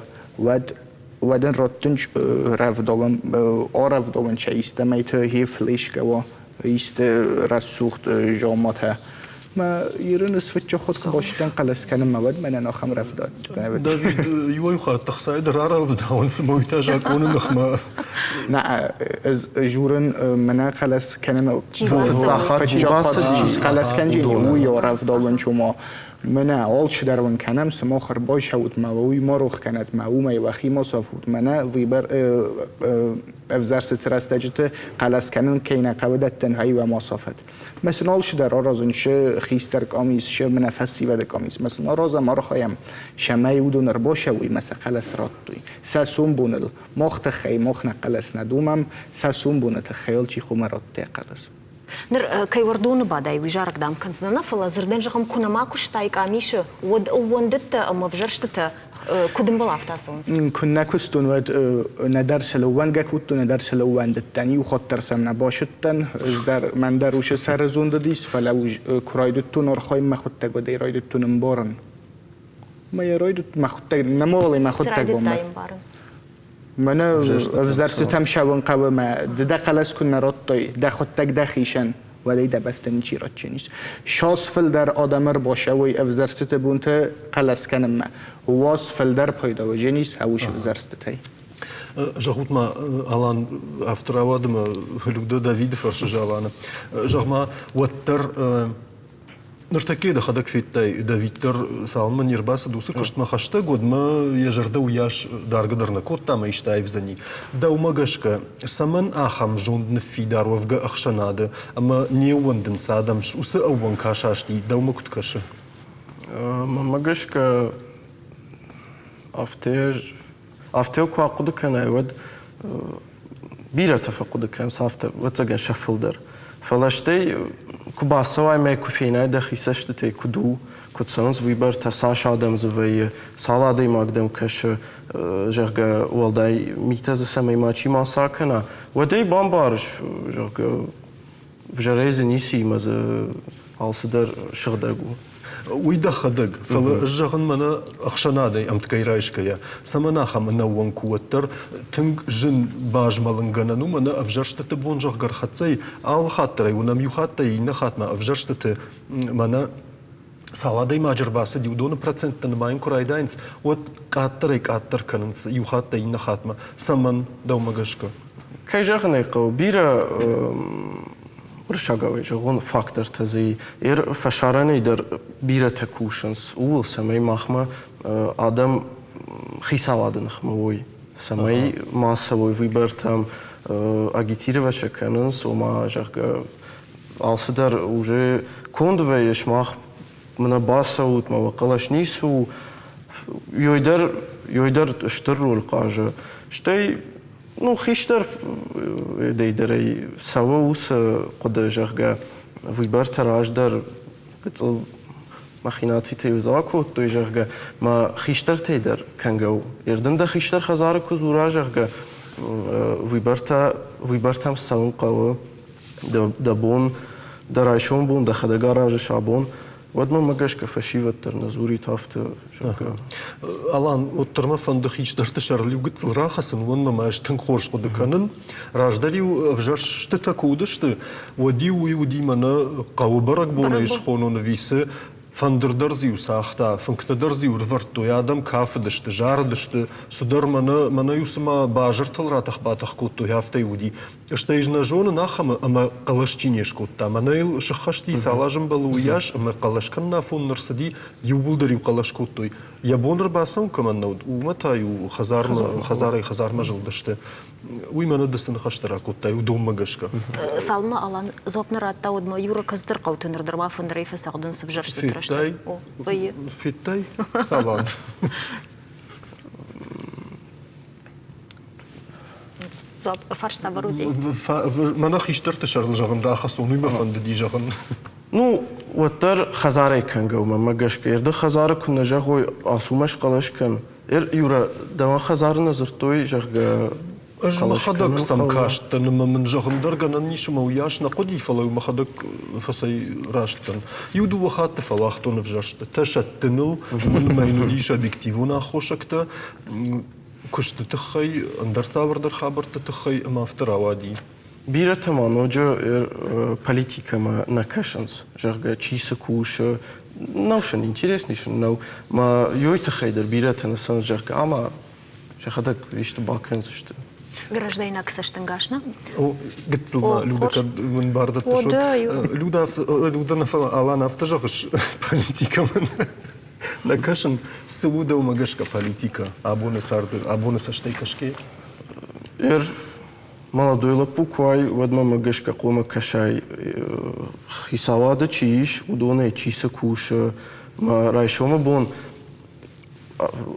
ودن راتنج رفداون آرفداون چه استمیت هیفلیش که و است رسوخت جامعه ما ایران اسفچه خود باشتن قلس کنم مواد من ناخم رفداد. داوید یوی خواهد تخصاید را رفداون سمویتا جاکون نخما. نه از جورن من قلس کنم فچه قلس کنجی وی رفداون شما من آلش درون کنم سماخر باش هود موی ما روخ کند موی وخی ما صافود من ویبر افزارس ترستجت قلس کنن کینا قودت تنهایی و ما صافد مثلا آلش در آرازونش خیستر کامیز ش من فسی ود کامیز مثلا آراز ما رو خوایم شمای ودونر باشه وی مثلا قلس رات توی ساسون بونل مخت خی مخ نقلس ندومم ساسون بونت خیال چی خو مرات تقلس نر كيوردون بعداي ويجارك دام كنزنا فلا زردن جهم كنا ما كشتاي كاميش ود وندت أما فجرشت كدم بلافتاسونز كنا كستون ود ندرس لوان جاكوت ندرس لوان دتاني وخطر سمنا باشتن در من دروش سر زوند دیس فلو كرايدتون أرخاي ما خدت بدي رايدتون مبارن ما يرايدت ما خدت نمالي ما خدت بوم من وزارت تمشون قوما دقلس كنا رطي دخوت تك دخيشن ولی دبستن چی رات چنیس شاس فل در آدمر باشه وی وزارت تبونت قلس کنم ما واس فل در پیدا و جنیس هوش وزارت تای جهود ما الان افتراواد ما هلوده داوید فرش جالانه جهما وتر نرتكي ده خدك في دافيتر سالمن يرباس دوسك كشت ما خشتا قد ما يجرده وياش دار قدر نكوت تام يشتايف زني داو ما قشكا سمن آخم جوند نفي دار وفقا أخشناده أما نيوان دن سادمش وس أوان كاشاشتي داو ما كنت كشه ممجشك أفتيو كواقود كان يود بيرة تفقد كان صافته وتجن شفلدر فلاشتي كباسواي ما يكفينا دخي سشتي كدو كتسانز ويبر تساش آدم زوي سالادي مقدم كش جرجا والداي ميتاز سمي ماشي ما ساكنا ودي بامبارش جرجا وجريز نيسي مز الصدر شغدقو ويدا خدق فالجغن منا أخشنادي أمت كيرايش كيا سمنا خمنا وانكوتر تنج جن باج مالنجنانو منا أفجرش تتبون جغر خطي أو خاطري ونم يخاطي نخات ما أفجرش تت منا سالادي ماجر باس دي ودون процент تنماين كرايداينس وات كاتر كننس يخاطي نخات ما سمن دومغشكا كي جغني قو بيرا ورشاقوي جغون فاكتور تزي فشاراني در بيرة تكوشنس اول سمي مخما آدم خيساواد نخموي سمي ما سوي ويبرتم اجيتير وشكننس وما جغ алсыдар уже кондве ешмах мына басаут ма вакалаш нису йойдар штыррол кажа штей ну хиштар дейдерей савус куда жага вибартар аждар гыцл махинати тевзаку той жага ма хиштар тейдер кангау ердында хиштар хазары кузура жага вибартам саун кавы دابون درايشون بون دخل جراج شعبون ودما مجاشك فشيفة ترنزوري تافت شكا الان وترما فندخيش درتشر لي وقت الراخصن ونما ما اشتن خورش قد كانن راجدلي وفجرش تتكودشت ودي منا قوبرك بون يشخونون فيسه فندردرزي وساختا فنكتدرزي ورفرتو يادم كافدشت جاردشت سدر منا يسمى باجرتل راتخ باتخ كوتو يافتي ودي اشتيجنا جون ناخم اما قلشتينيش كوتا منايل شخشتي سالاجم بلوياش اما قلشكنا فون نرسدي يبولدري وقلش كوتو يابون رباسن كمان نود ومتى يو خزار مجلدشت ويمانا دستن خشترا كوتا ودوم مجاشكا سالما الان زوبنرات تاود ما يورا كزدر قوتن درما فندري فساقدن سبجرش تترشت فيتاي طبعا زوب فرش سافرودي مناخ يشترتشر الجغن راخص ونيما فند دي جغن Ну, وتر خزاري كان جو ما مجاش كيرد خزارة كنا جاهوي عصومش قلاش كان يورا دوان خزار نزرتوي جاه أجمع خدك سمكاشت نما من جغن درجنا نيش موياش نقدي فلو ما خدك فسي راشتن يودو وخات فلاختون في جرشت تشتنو ما ينوديش أبيكتيفونا خوشكتا كشت تخي اندر ساور در خبر تخي ما افترا وادي بيرة تمام وجه политика ما накашенс жарга чиса куша наушен интереснейшен но ма йойта хайдер бирة тенасан жарга ама жахадак виште балкан заште гражданина ксаштангашна о гитсылма люда من бардат пошо люда нафала алана автожагыш политика накашен суда умагашка политика абоны сарды абоны саштейкашке молодой лапуквай водма магашка кома кашай хисавада чиш удоне чиса куша ма райшома бон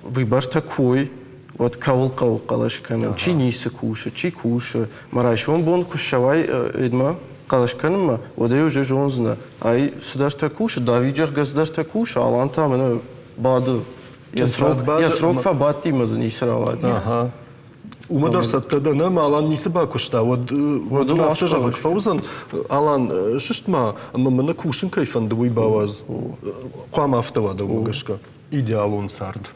выбор такой вот кавл калашкан чи ниса куша чи куша ма райшома бон кушавай эдма калашкан ма оде уже жонзна ай судар такуша давиджах газдар такуша аланта мена баду я срок фабати мазни сравади ага ومدرسة تدنا ما على نسبة كشتا ود أفتجعك فوزن على ششت ما أما من كوشن كيف ندوي باواز قام أفتوا دو مجشكا إيديالون سارد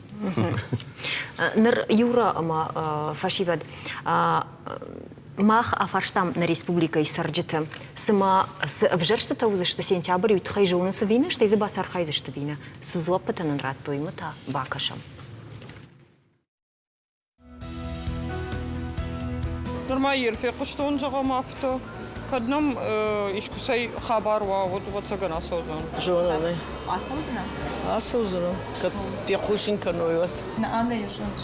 نر يورا أما فاشيبد ماخ أفرشتام на республика Исарджита сама вжершта таузашта сентябрь ютхай жона савина што изба сархай зашта вина с злопата на рад той мата бакашам نرماير في قشطون جغا مافتو كدنم إشكسي خبر وعود وتجنا سوزن. جونالي. عسوزنا. عسوزنا. كد في قوشين كنويات. أنا يجونش.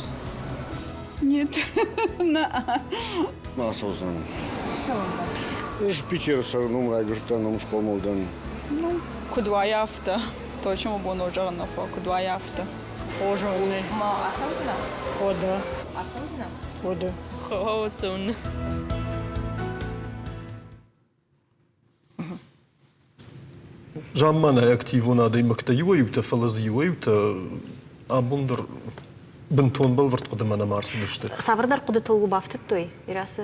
Нет. ما عسوزنا. سوزنا. إيش بيتير سرنوم رايجرتان نمش قومودن. كدوايا أفتا. точно боно жагна факу 2 яфта. Ожогне. Ма асаузна? Ода. Асаузна? Ода. Хоцун. Жаммана активу надо и мактаююта, фалазиююта, а бундер бентон был врт кодамана марсидышты. Саврдар кудатылгу бафтыт той, ирасы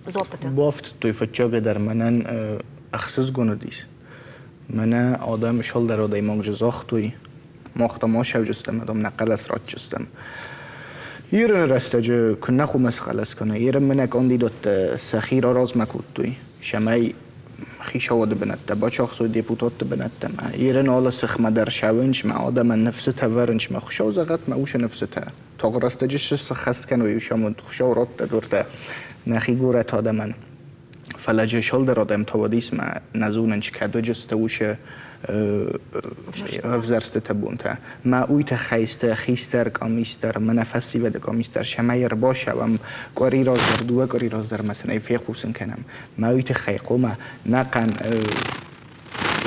зопыты. بافت توی فتجاگ در منن اخصاص گونه دیس منه آدم شال در آدای ماگ جزاخ توی ماختا ما شو جستم ادام نقل از رات جستم ایرن رستجه کنه خو مسخلص کنه ایرن منک آن دیدت سخیر آراز مکود توی شمای خیش آواده بنده با چاخصوی دیپوتات بنده ما ایرن آلا سخمه در شونش ما آدم نفسته ورنش ما خوشاو زغت ما اوش نفسته تاق رستجش سخست کن و یوشامون خوشاو رات دورته نخی گورت آدمن فلجه شال در آدم توادیس ما نزوننش کدو جسته اوشه افزرسته تبونته ما اویت خیسته خیستر کامیستر منفسی و کامیستر شمایر باشه و کاری راز در دوه کاری راز در مثلا فی خوسن کنم ما اویت خیقو ما نقن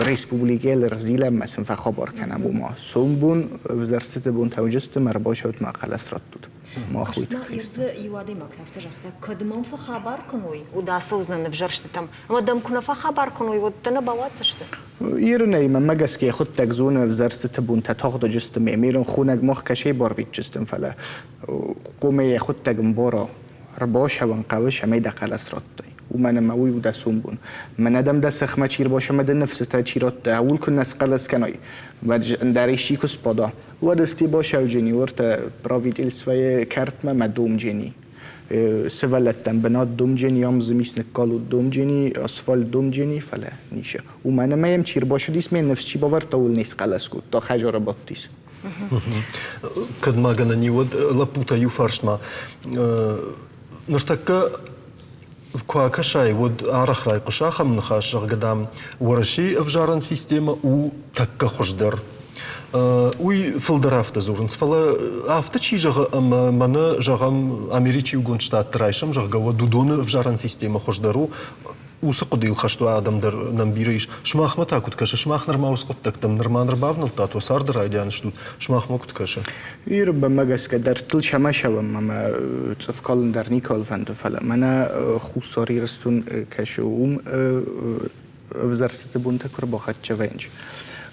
ریسپوبلیکل رزیل مثلا فخابار کنم و ما سومبون افزرسته تبون توجست مر باشه و ما خلاص رد بود ما خویت خیست. یوادی مکتب تجربه کدوم فخبر کنوی و داستوزن نفجرشت تام و دم کنه فخبر کنوی و تنه باوات سشته. ایرانی من مگس که خود تجزون افزرسته تبون تاخد جست میمیرن خونگ مخ کشی بارویت جستم فلا قومی خود تجم بارا رباشه و انقوش همی دخلت رد و من موی و دستون بون من ندم دست خم چیر باشه مد نفس تا چیرات اول کن نسقلس کنای و دریشی کس پدا و دستی باشه و جنی ورت براویت السوی کرد ما دوم جنی سوالتم بنات دوم جنی ام زمیس نکالو دوم جنی اسفال دوم جنی فله نیشه و من مایم چیر باشه دیس من نفس چی باور تاول نسقلس کود تا خجار باتیس Kad magana niwad laputa ju farshma. Nirtakka كواكا شاي ود عرخ راي قشاخة من خاش قدام ورشي افجارن سيستيما و تكا خجدر وي فلدرافتا زورنس فلا افتا چي جغ مانا جغم امريكي وگون شتات رايشم جغ قوا دودون افجارن سيستيما خجدرو وسقدي الخشتو آدم در نمبيريش شماخ متى كنت كشة شماخ نرما وسقطك تم نرما نرباف نلتات وصار در عيديان شتوت شماخ ما كنت كشة ربما جس كدر تل شما شو ما تصفقال در نيكال فانت فلا منا خوصاري رستون كشوم وزارت بونت كربا خد شوينج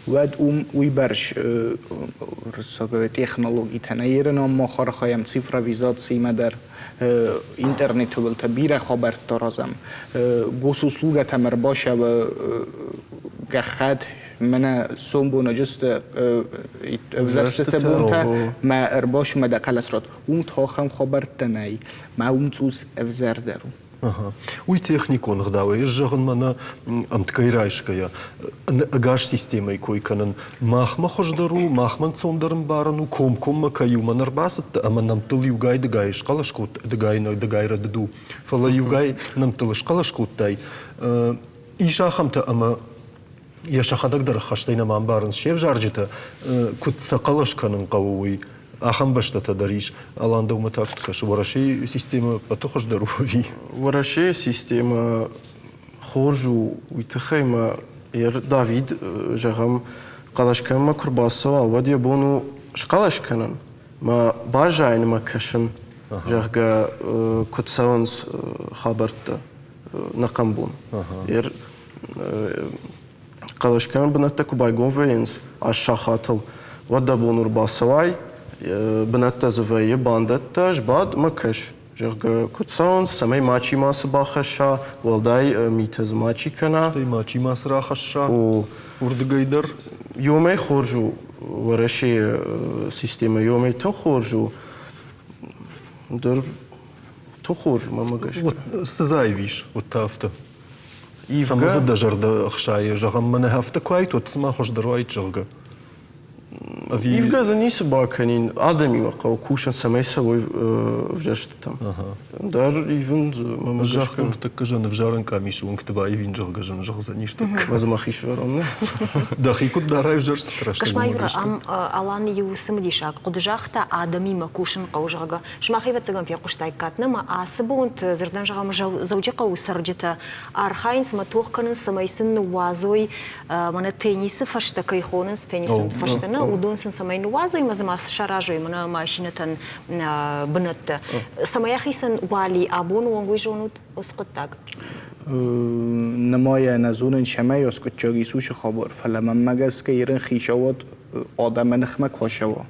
واد ويبرش رسالة تكنولوژی تنايرنا ما خارخایم صفر ویزات سیما در اینترنت ول تبیر خبر ترازم گوسوس لوگه تمر باشه و گخد من سوم بونجست وزارت بونتا ما ارباش ما دقل اسرات اون تاخم خبر تنای ما اون توس افزار درو وي تكنيكون غداوي جغن مانا ام تكايرايشكايا اغاش سيستيماي كوي كانن ماخما خجدرو ماخما تصوندرن بارنو كوم ما كايو منرباست اما نمتل يوغاي دغايش قلشكوت دغاي رددو فلا يوغاي نمتلش قلشكوت تاي ايشا خمتا اما يشا خدك در خشتينا مان بارن شيف جارجتا كنت سقلش كانن قوي آخام باشته تدریش الان دوم تاکت کش ورشی سیستم پتوخش دروفی ورشی سیستم خورجو ویتخیم یر داوید جهم قلش کن ما کرباسا ودی بونو شقلش کنن ما باجاین ما کشن جهگا کتسانس خبرت نقم بون یر قلش کن بنتکو بایگون وینز آشخاتل ودا بونور باسوای بنات زویه باندت جباد مکش جرگ کتسان سمی ماچی ماس باخشا ولدای میتز ماچی کنا شتی ماچی ماس راخشا و وردگایدر یومی خورجو ورشی سیستم یومی تو خورجو در تو خورج ما مگش استزایویش و تافته ایفگا سمزد دجرد خشای جغم من هفته کویت و تسما خوش دروایت جرگ Ивгаза ниса баканин адами ваqa кушан самайсавой вжашты там. Дар ивен Жахтун таккажан вжаранка мишун ктба ивин жахгажан жахзаништы. Мазамахиш варон. Дахикут дарай вжашты трашты. Кашмайра ам алан юсым дишак куджахта адами макушин qaужага. Шмахива цыган пе куштай катнама асыбунт зердан жагам заужика усарджита архайнс матухканын самайсын вазой мана тенисы фашта кайхонын тенисин фаштана удонсын самайны вазой мазамас шаражой мана машинатан бынатты. Самаяхисан вали абон вонгуй жонут осқыттаг. نمای نزون شمه یا سکوت جاگی سوش خبر فلما مگس که ایران خیشاوات آدم نخمه کاشوا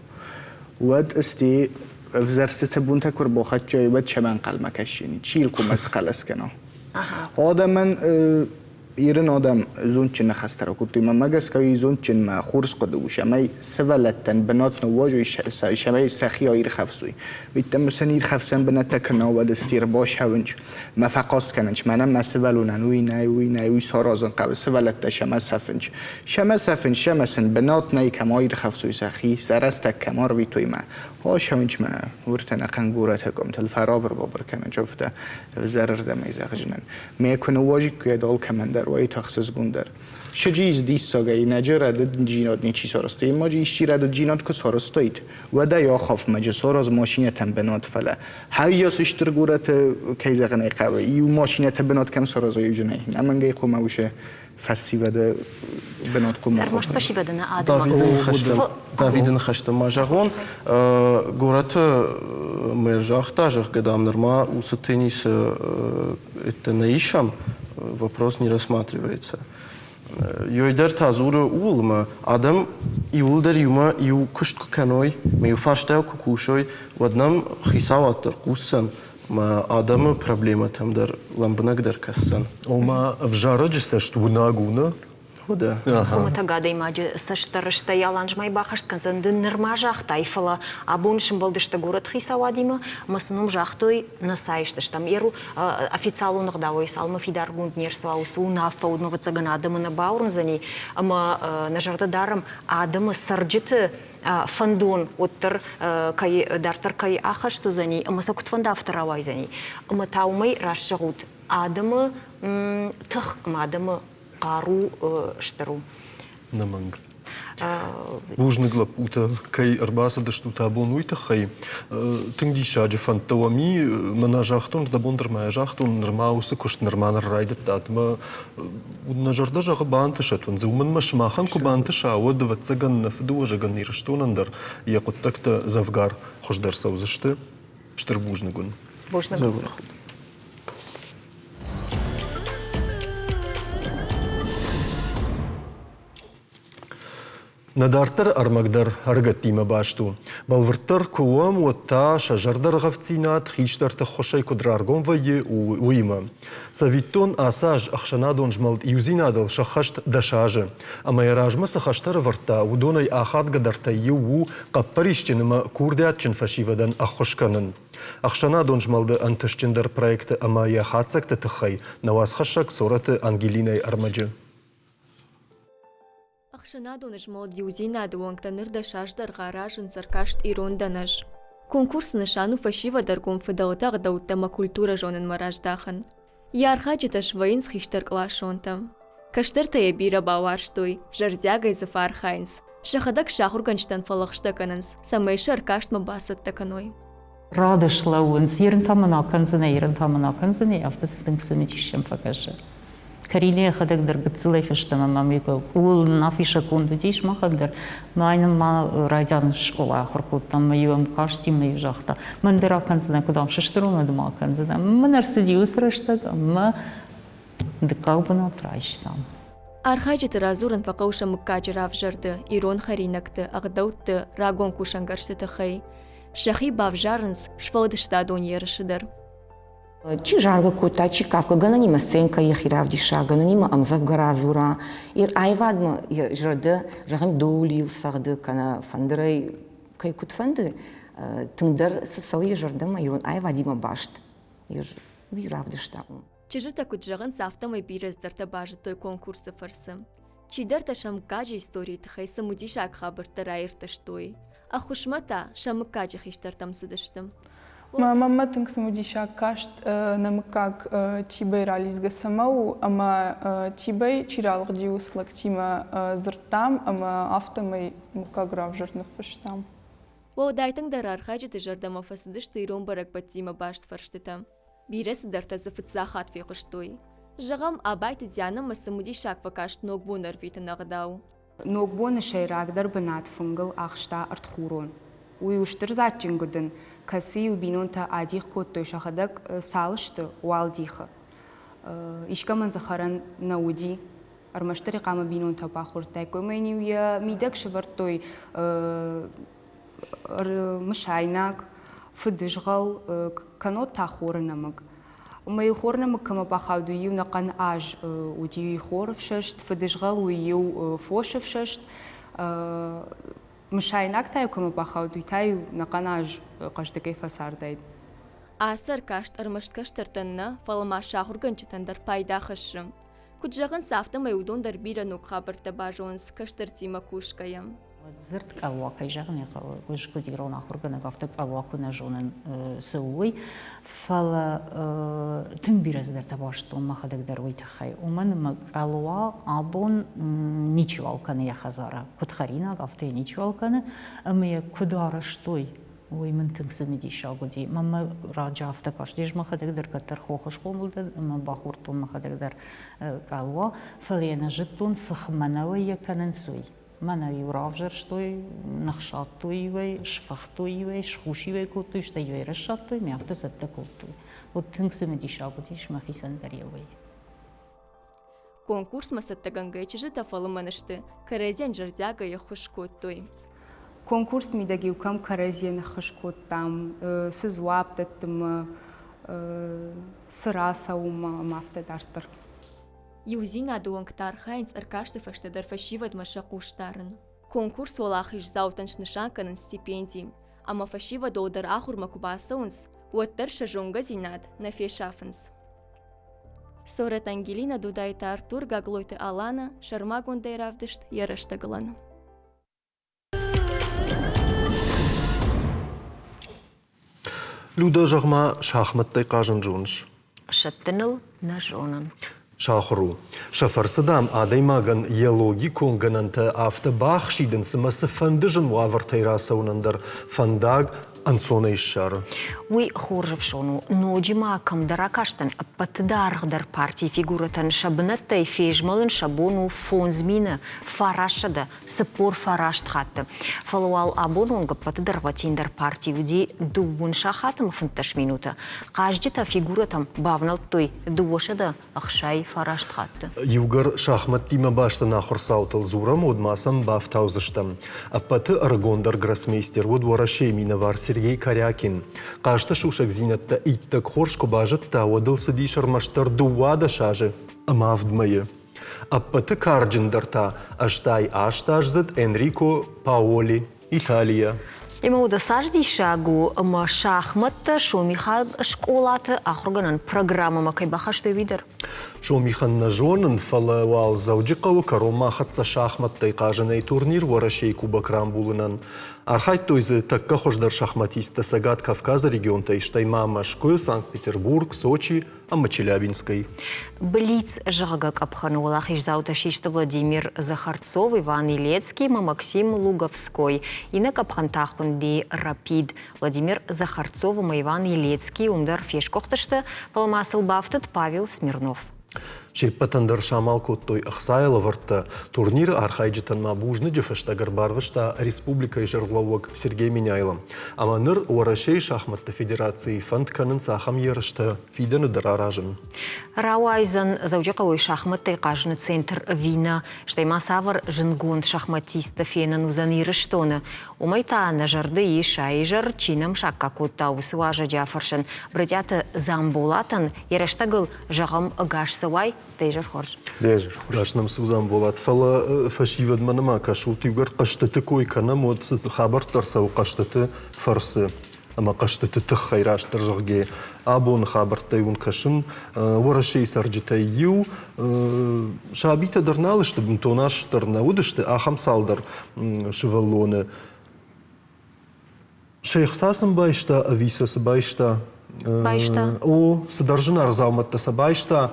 ود استی وزرست بون تکر باخت جای بد شمن قلمه کشینی چیل کم از خلص کنا آدم من ایران آدم زون چن نخسته را کبتی من مگس که زون چن ما خورس قده و شمه سولتن بنات نواجوی شمه سخی آیر خفصوی ویتم مثلا ایر خفصن بنات کنا و دستیر باش هونج ما فقاست کننج منم ما سولونن وی نه سارازن قبل سولت شمه سفنج شمه سن بنات نه کم آیر خفصوی سخی سرست کمار وی توی ما هاش هونج ما ورتن قنگورت هکم تل فرابر بابر کنن جفته زرر دمی زخجنن میکنه واجی که دال کمندر وای تخصص گوندر شجیز دیس ساگی نجرد جینات نیچی سارسته ما جیشی رد جینات که سارستید و ده یا خاف مجسار از ماشین تنبنات فله هایی سشتر گورت کی زغنه قوی یو ماشین تنبنات کم سارزایی جنه نمنگی قوم وشه فسی وده بنات قوم مخوش باشی بدن آدم داوید نخشته ماجرون گورت مرجاختا جه قدام норма у теннис это наишам вопрос не рассматривается. Йойдер тазура улма адам иулдер юма ю куштку каной мею фаштел кукушой в одном хисаватер кусан ма адамы проблема там дар ламбнагдер кассан. Ома вжараджиса что нагуна. Да. Хомата гада имаджи саштарышта яланж май бахашт канзан дын нырма жахта ифала абоншым балдышта город хисавадима масыным жахтой насайштыш там еру официалу нагдавой салма фидар гунд нерсваус унав паудмава цаган адамы на баурнзани ама на жардадарам адамы сарджиты фандон оттыр кай дартыр кай ахашты зани ама сакут фанда второвай зани ама таумай расшагут адамы тых адамы qarу штару. Наманг. Бужны глапута кай арбаса да что табон уйта хай. Тинги шаджи фантавами мана жахтун да бондер мая жахтун нормаусы кош норманар райдет татма на жарда жага бантышатун зуман машмахан ку бантыша вот да цаган нафду жаган ирштунандар якут такта завгар хождар саузышты штыр бужны гун. Бужны гун. Надартыр армагдар аргаттима башту. Балвыртыр куам отта шажардар гавцинат хиштарты хошай кудраргон вае уима. Савиттон асаж ахшанадон жмалт юзинадал шахашт дашажы. Амайражма сахаштар варта удонай ахат гадарта ю каппарищенема курдятчин фашивадан ахошканын. Ахшанадон жмалды антышчендар проекты амая хацакты тахай. Навас хашак сораты Ангелиной Армаджи. Ахшанадон жмал юзинад вангтаныр дашаждар гаражын заркашт иронданаж. Конкурс нышану фашивадар конфедалтаг дауттама культура жонын мараждахан. Ярхаджиташ вайнс хиштар клашонтам. Каштырта ебира баварштой, жардягай зафархайнс. Шахадак шахурганштан фалахштакананс, самайшар каштма басат таканой. Радышлауынс, ерін тамына канзыне, автостың сымитишем покажи. Карине хадагдыр гыцылай фештама мамика, ул нафиша кунду диш махагдыр, майным ма радян школа хоркут, там моим кашти мою жахта. Мандера канзыне кудам шештруна дума канзыне, манар сиди усрышта, ма декалбана трайштам. Архаджит разуран факауша муккаджирав жарды, ирон харинакты, ағдаутты, рагон кушангаршты тахай. Шахи бавжарынс швалдыштадон ерышыдыр. Чи жарга кота, чи кавка, гананима сенка ехиравдиша, гананима амзав гаразура. Ир айвадма жарды, жагам доулил сагды, кана фандырай, кай кут фанды, тыңдар сысауи жардыма, ирон айвадима башт. Ир виравдышта. Чижыта кут жаган сафтамай бирездарта бажы той конкурсы фарсы. Чидер та шамкаджи истории тхай самудишак хабар тараир таштой. А хушмата шамкаджи хиштартам садыштым. Мама тынксым удиша кашт намыкак чибай рализга самау, ама чибай чиралг диуслак чима зыртам, ама автомай мукаграв жертнов фаштам. Во дайтын дарар хаджи ты жардама фасадыш ты иром барак батима башт фарштытам. Бирес дарта зафыцахат фиқыштой. Жагам абайты зянам масамудишак вакашт ногбунар витанагдау. Ногбон шайрагдар банат фунгал ахшта артхурон. Уюштырзат джингудын, каси убинон та адих коттой шахадак салышты уалдиха. Ишкаман захаран науди, армаштари кама бинон та пахуртай, коймайнив я мидак шавартой мышайнак, фыдыжгал, канот та хорнамак. Мои хорнамак кама пахавду ю накан аж уди хоровшашт, фыдыжгал ую фошевшашт, مشاینک تایو کم باخودی تایو نقناج قشت کیف سردید. آسر کاشت ارمشت کشترتننا فلما شاهر گنجتن در پایدا خشم. کجاگن سافته میودون در بیرون نخبر تباجونس کشترتی مکوش کیم. زرت کالواقعی جهانی کش کدی رون آخر کنه گفته کالواقع نجونن سوی فل تنبیرز در تباشتون ما خدک در ویت خی و من کالوا آبون نیچوال کنه یا خزاره کد خرینا گفته نیچوال کنه اما کدارش توی وی من تنگسمی دیشا گودی ما راجع افته کاشتیش ما خدک در کتر خوخش قوملد ما باخورتون ما خدک در کالوا فلینا جتون فخمنوی کنن سوی من یورافجر شتوی نخشاتوی وی شفختوی وی شخوشی وی کوتوی شتوی رشاتوی میافته زده کوتوی و تنگسم دیشا بودیش مخیسن دریوی. Конкурс масаттагангай чижи тафалыманышты, каразен жардяга я хушкоттуй. Конкурс мидагиукам каразен хушкоттам, сызуаптаттым, сырасаума мафтадартыр. Юзина дуангтар хайнц аркашты фаштадар фашивад машакуштарын. Конкурс валахиш заутанш нышанканын стипендий, ама фашива доудар ахур макубасаунс, уаттар шажонга зинад на фешафенс. Сорет Ангелина дудайта Артур гаглойты Алана, шармагундай равдышт яраштаглан. Люда жағма шахматтай қажын жонш. Шаттыныл на жонын. Шахру. Шафарсадам адаймаган елоги конгананта автобахшиден сымасы фандыжын вавартайрасаунандар фандаг Ансона ишшар. Уи хоржевшону ноджима камдаракаштан паттдаргдар партии фигурatan шабнаттай фежмалын шабону фонзмина фарашада сапор фараштхатты. Фалуал абонунга паттдарватиндар партии уди дубун шахатым фунташ минута. Каждита фигуратам бавнал той дувошада ахшай фараштхатты. Югар шахмат тима башта нахурсаутал зурам одмасан бафтаузыштам. Аппаты аргондар гроссмейстер вот ворашей миновар Сергей Корякин. Кажта шушек зинатта иттак хоршко бажатта одыл сыди шармаштар дуада шажы. Амавдмае. Аппаты карджиндарта аштай аштажзат Энрико Паоли, Италия. Има уда сажди шагу ма шахматта шомиха школата ахруганан программа макай бахаштой видер. Шомихан нажонын фалавал зауджикаву карома хатса шахматтай кажанай турнир ворашей кубок рамбулынан. Архайт тойзы такка хождар шахматиста сагат Кавказа регионта иштайма Машкой, Санкт-Петербург, Сочи, ама Челябинской. Блиц жагак обханулах иш зауташишта Владимир Захарцов, Иван Илецкий, Максим Луговской. Инак обхантахунди Рапид. Владимир Захарцов, Иван Илецкий, умдар фешкохташта, палмасыл бафтат Павел Смирнов. Шеппатандар шамалко той ахсайла варта турнир архайджитан мабужны дефештагар барвышта республика и жерловок Сергей Миняйлом. Аманыр уарашей шахматта федерации фантканын сахам ерышта фиданы дараражын. Рауайзан зауджиқавой шахматтай кажны центр Вина, штайма савар жынгон шахматиста фенан узан ерыштоны. Умайта на жарды и шайжар чинам шакка котта усыважа джафаршын. Брадята замболатан ерыштагыл жағам гашсавай тейжер хорж. Тейжер. Гашнам сузам болат. Фала фашивад манама кашут югар қаштаты койкана мод хабар тарсау қаштаты фарсы. أما قشت تتخيراش ترجع أبون خابرتي ونكشن ورشي سرجتيو شابي تدرنالش تبنتوناش ترناودش تأخم صالدر شفلونه شيخ ساسم بايشتا أفيسوس بايشتا بايشتا او سدرجنا رزاومت سبايشتا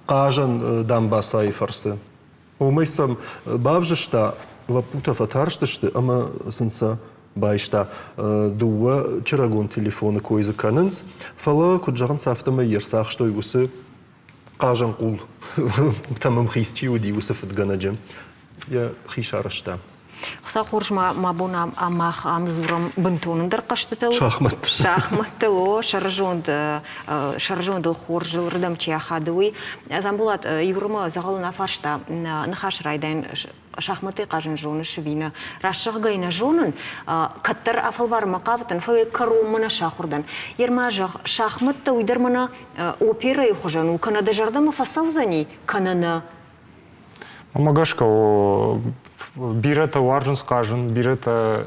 قاجن دامباساي فرسه وميسم بافجشتا لابوتا فتارشتشت أما سنسا بايشتا دوا چراغون تليفون كويز كاننز فلا كجاغن سافتما يرساخ شتو يوسي قاجن قول تمام خيستي ودي يوسف تغنجم يا خيشارشتا خصا خورج ما بونا اماخ امزورم بنتون در قشتتو شахмат о шаржонд خورج ردم چي خادوي زامبولات يورما زغلنا фаршта нахаш райден шахматы кажын жоны швина рашыгайна жонын каттар афалвар мақавтан фы карумына шахурдан ермажах шахматта уйдырмына опера юхожану канада жардама фасаузани канана Магашка бирата варжен скажен, бирата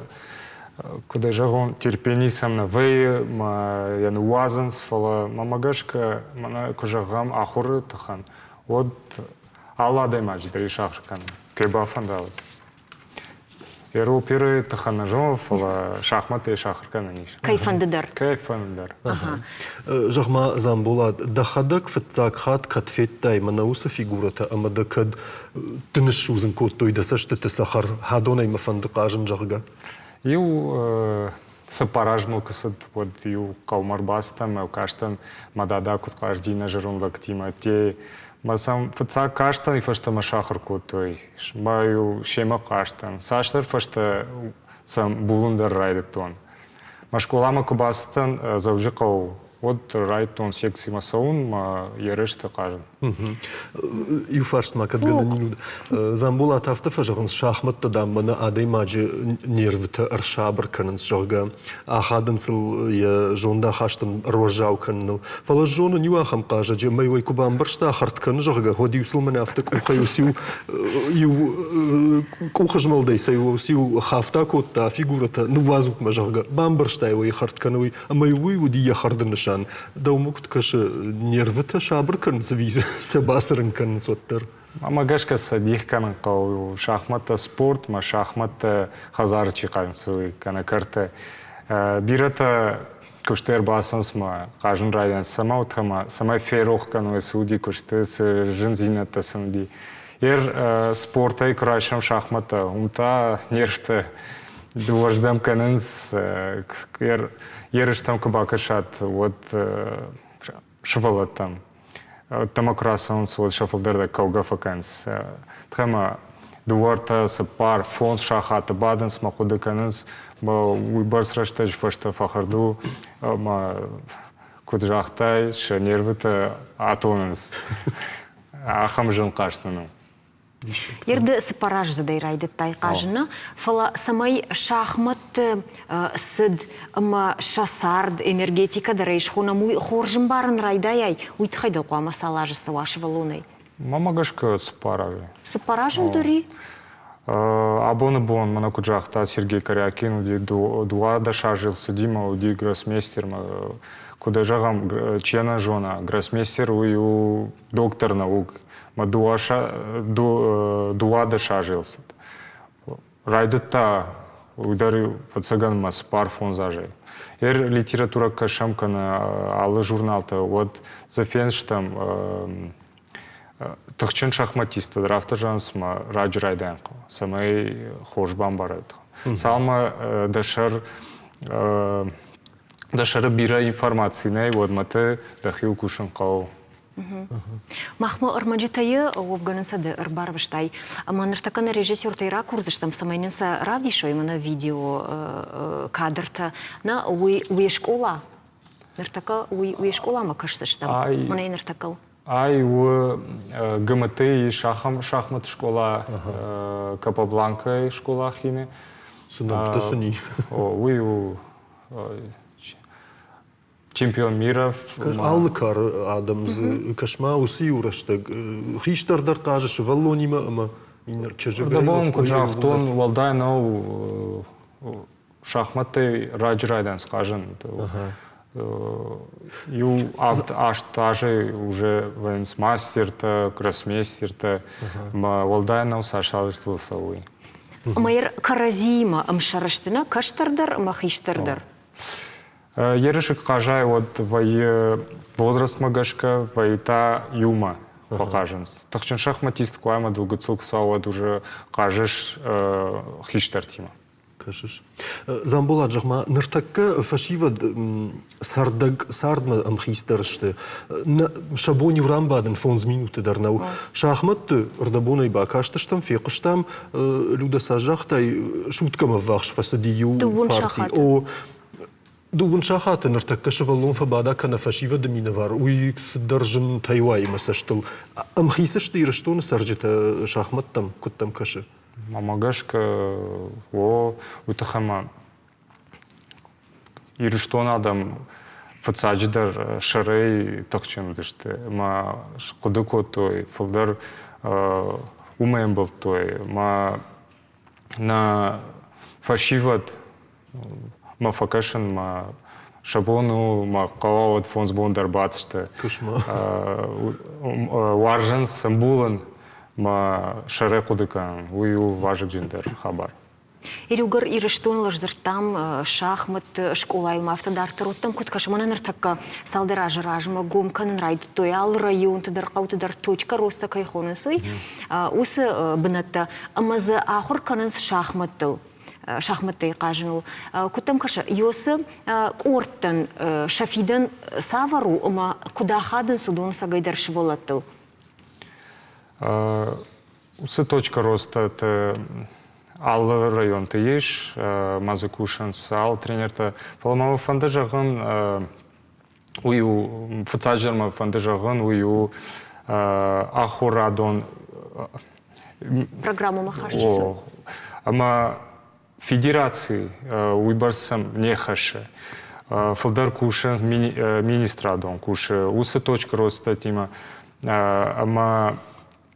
куда жагон терпени сам на вей, ма ян уазенс фала мамагашка мана кожагам ахуры тахан. Вот Алла даймач да шахркан кебафандал. Еру пиры тахан жо фала шахматы шахркан ниш. Кайфанддар. Кайфанддар. Жагма замбулат дахадак фитзак хат катфеттай манауса фигурата амада кад тынышузын коттой да сашты тесахар хадонай мафандык ажын жагга. Ю сапаражмал кысыт вот ю каумарбастам каштан мадада кут каждина жирун лактима те масам фца каштан и фашта машахар коттой маю шема каштан саштар фашта сам булундар райдтон машколама кубастан завжикау вот райтон секси масаун ма ярешта кажын. Ю фаршт ма кадгана нинуд. Замбула тафта фажагын шахматта дамбана адай маджи нервта аршабр канын жага. Ахадын сыл я жонда хаштын рожау канын. Фала жону нюахам кажа же май вай кубам баршта харт канын жага. Ходи усыл мана афта куха юсил ю кухажмалдай саю сил хафта котта фигурата ну вазук ма жага. Бам баршта его харт канын. А май вай уди я хардын Даумук каш нервата шабркан завизе себастерн кан соттер. Магашка садих кан кау шахмата спорт ма шахмата хазарчи кан суй кана карта бирата куштер басанс ма кажын райдан сама утама сама ферох кан суди куште с жинзината санди ер спорта и крашам шахмата умта нервта дуаждам канынс ер Ерештам кабакашат вот швалатам тамакрасон вот шафалдерда каугафаканс трема дуарта сапар фон шахата баденс махудаканс ба уйбарс раштаж фашта фахарду ма куджахтай шнервита атонс ахамжын каштану Ерді сыпараж задай райдыттай қажына, фала самай шахмат сыд ма шасард энергетика да рейшхуна муй хоржын барын райдай уйтхайдыл қуама салажысы вашы валунай. Мамагашка сыпарави. Сыпараж улдыри? Абоны бон, мана куджахта Сергей Корякин, уди дуа даша жил сидима, уди гроссмейстер, куда жагам чена жона, гроссмейстер у доктор наук. Ма дуа даша жился. Райдыта удари подсаган ма спар фон зажей. Ер литература кашамка на алы журналта, вот зафенштам тахчен шахматиста, драфта жанс ма радж райденко, самай хош бамбарайдха. Салма дашар бира информации, не вот мате дахил кушан кау. Махма армаджитайы овганын сады арбарвыштай. Маныртакана режиссер тайра курзыштам самайнынса равдишо именно видео кадрта на уй школа. Ныртака уй школа ма кашсыштам. Мана ныртакал. Ай у ГМТ и шахмат школа Капабланка школа хине. Сунам тасуни. Уй у чемпион мира. Алкар адамз кашма уси урашта. Хиштардар кажеш валлонима ама инер чежебе. Да бом куджахтон валдай нау шахматы раджрайдан, скажем. Ю аж даже уже мастер-то, гроссмейстер-то, волдайнау сашалыштылса уй. Майыр каразима амшарыштына каштырдар, махиштырдар. Ерышек кажай вот вай возраст магашка, вайта юма факажен. Тахчен шахматист куайма долгоцук сауад уже кажеш хиштартима. Кажеш. Замбулат жахма ныртакка фашива сардма амхистаршты. Шабони урамбаден фонз минуты дарнау. Шахматты рдабонай бакаштыштам, фекыштам, люда сажахтай шуткама вахш фасадию партий. Дубун шахаты ныртаккашы валлон фабада кана фашива доминовар. Уй сдержан тайвай масаштыл. Амхисышты ирыштоны сарджита шахматтам, куттам кашы. Мамагашка, утахама ирыштон адам фацаджидар шарей тахчен дышты. Ма кудыко той, фалдар умеем был той. Ма на фашиват ма факашен, ма шабону, ма калават фонс бондар бацшты. Кушма. Варжан самбулан ма шаре кудыкан, ую важык жиндер хабар. Ирюгар ирыштонлыш зыртам шахмат школайма автодартыр оттам куткашы мананыр такка салдыражыражыма гомканын райды тоял район тыдар қаутыдар точка роста кайхонын сой. Усы бынатта амазы ахур канын шахматтыл. Шахматтай кажынул. Куттам кашы, йосы орттан шафидан савару, ама кудахадын судон сагайдаршы болаттыл. Усы точка роста это ал район ты еш, мазыкушанс, ал тренерта. Фаламава фандажаган, ую фацаджарма фандажаган, ую ахурадон. Программу махашчысы. Ама федерации уйбарсам нехаше. Фалдар кушан министрадон куше. Усы точка роста тима. Ама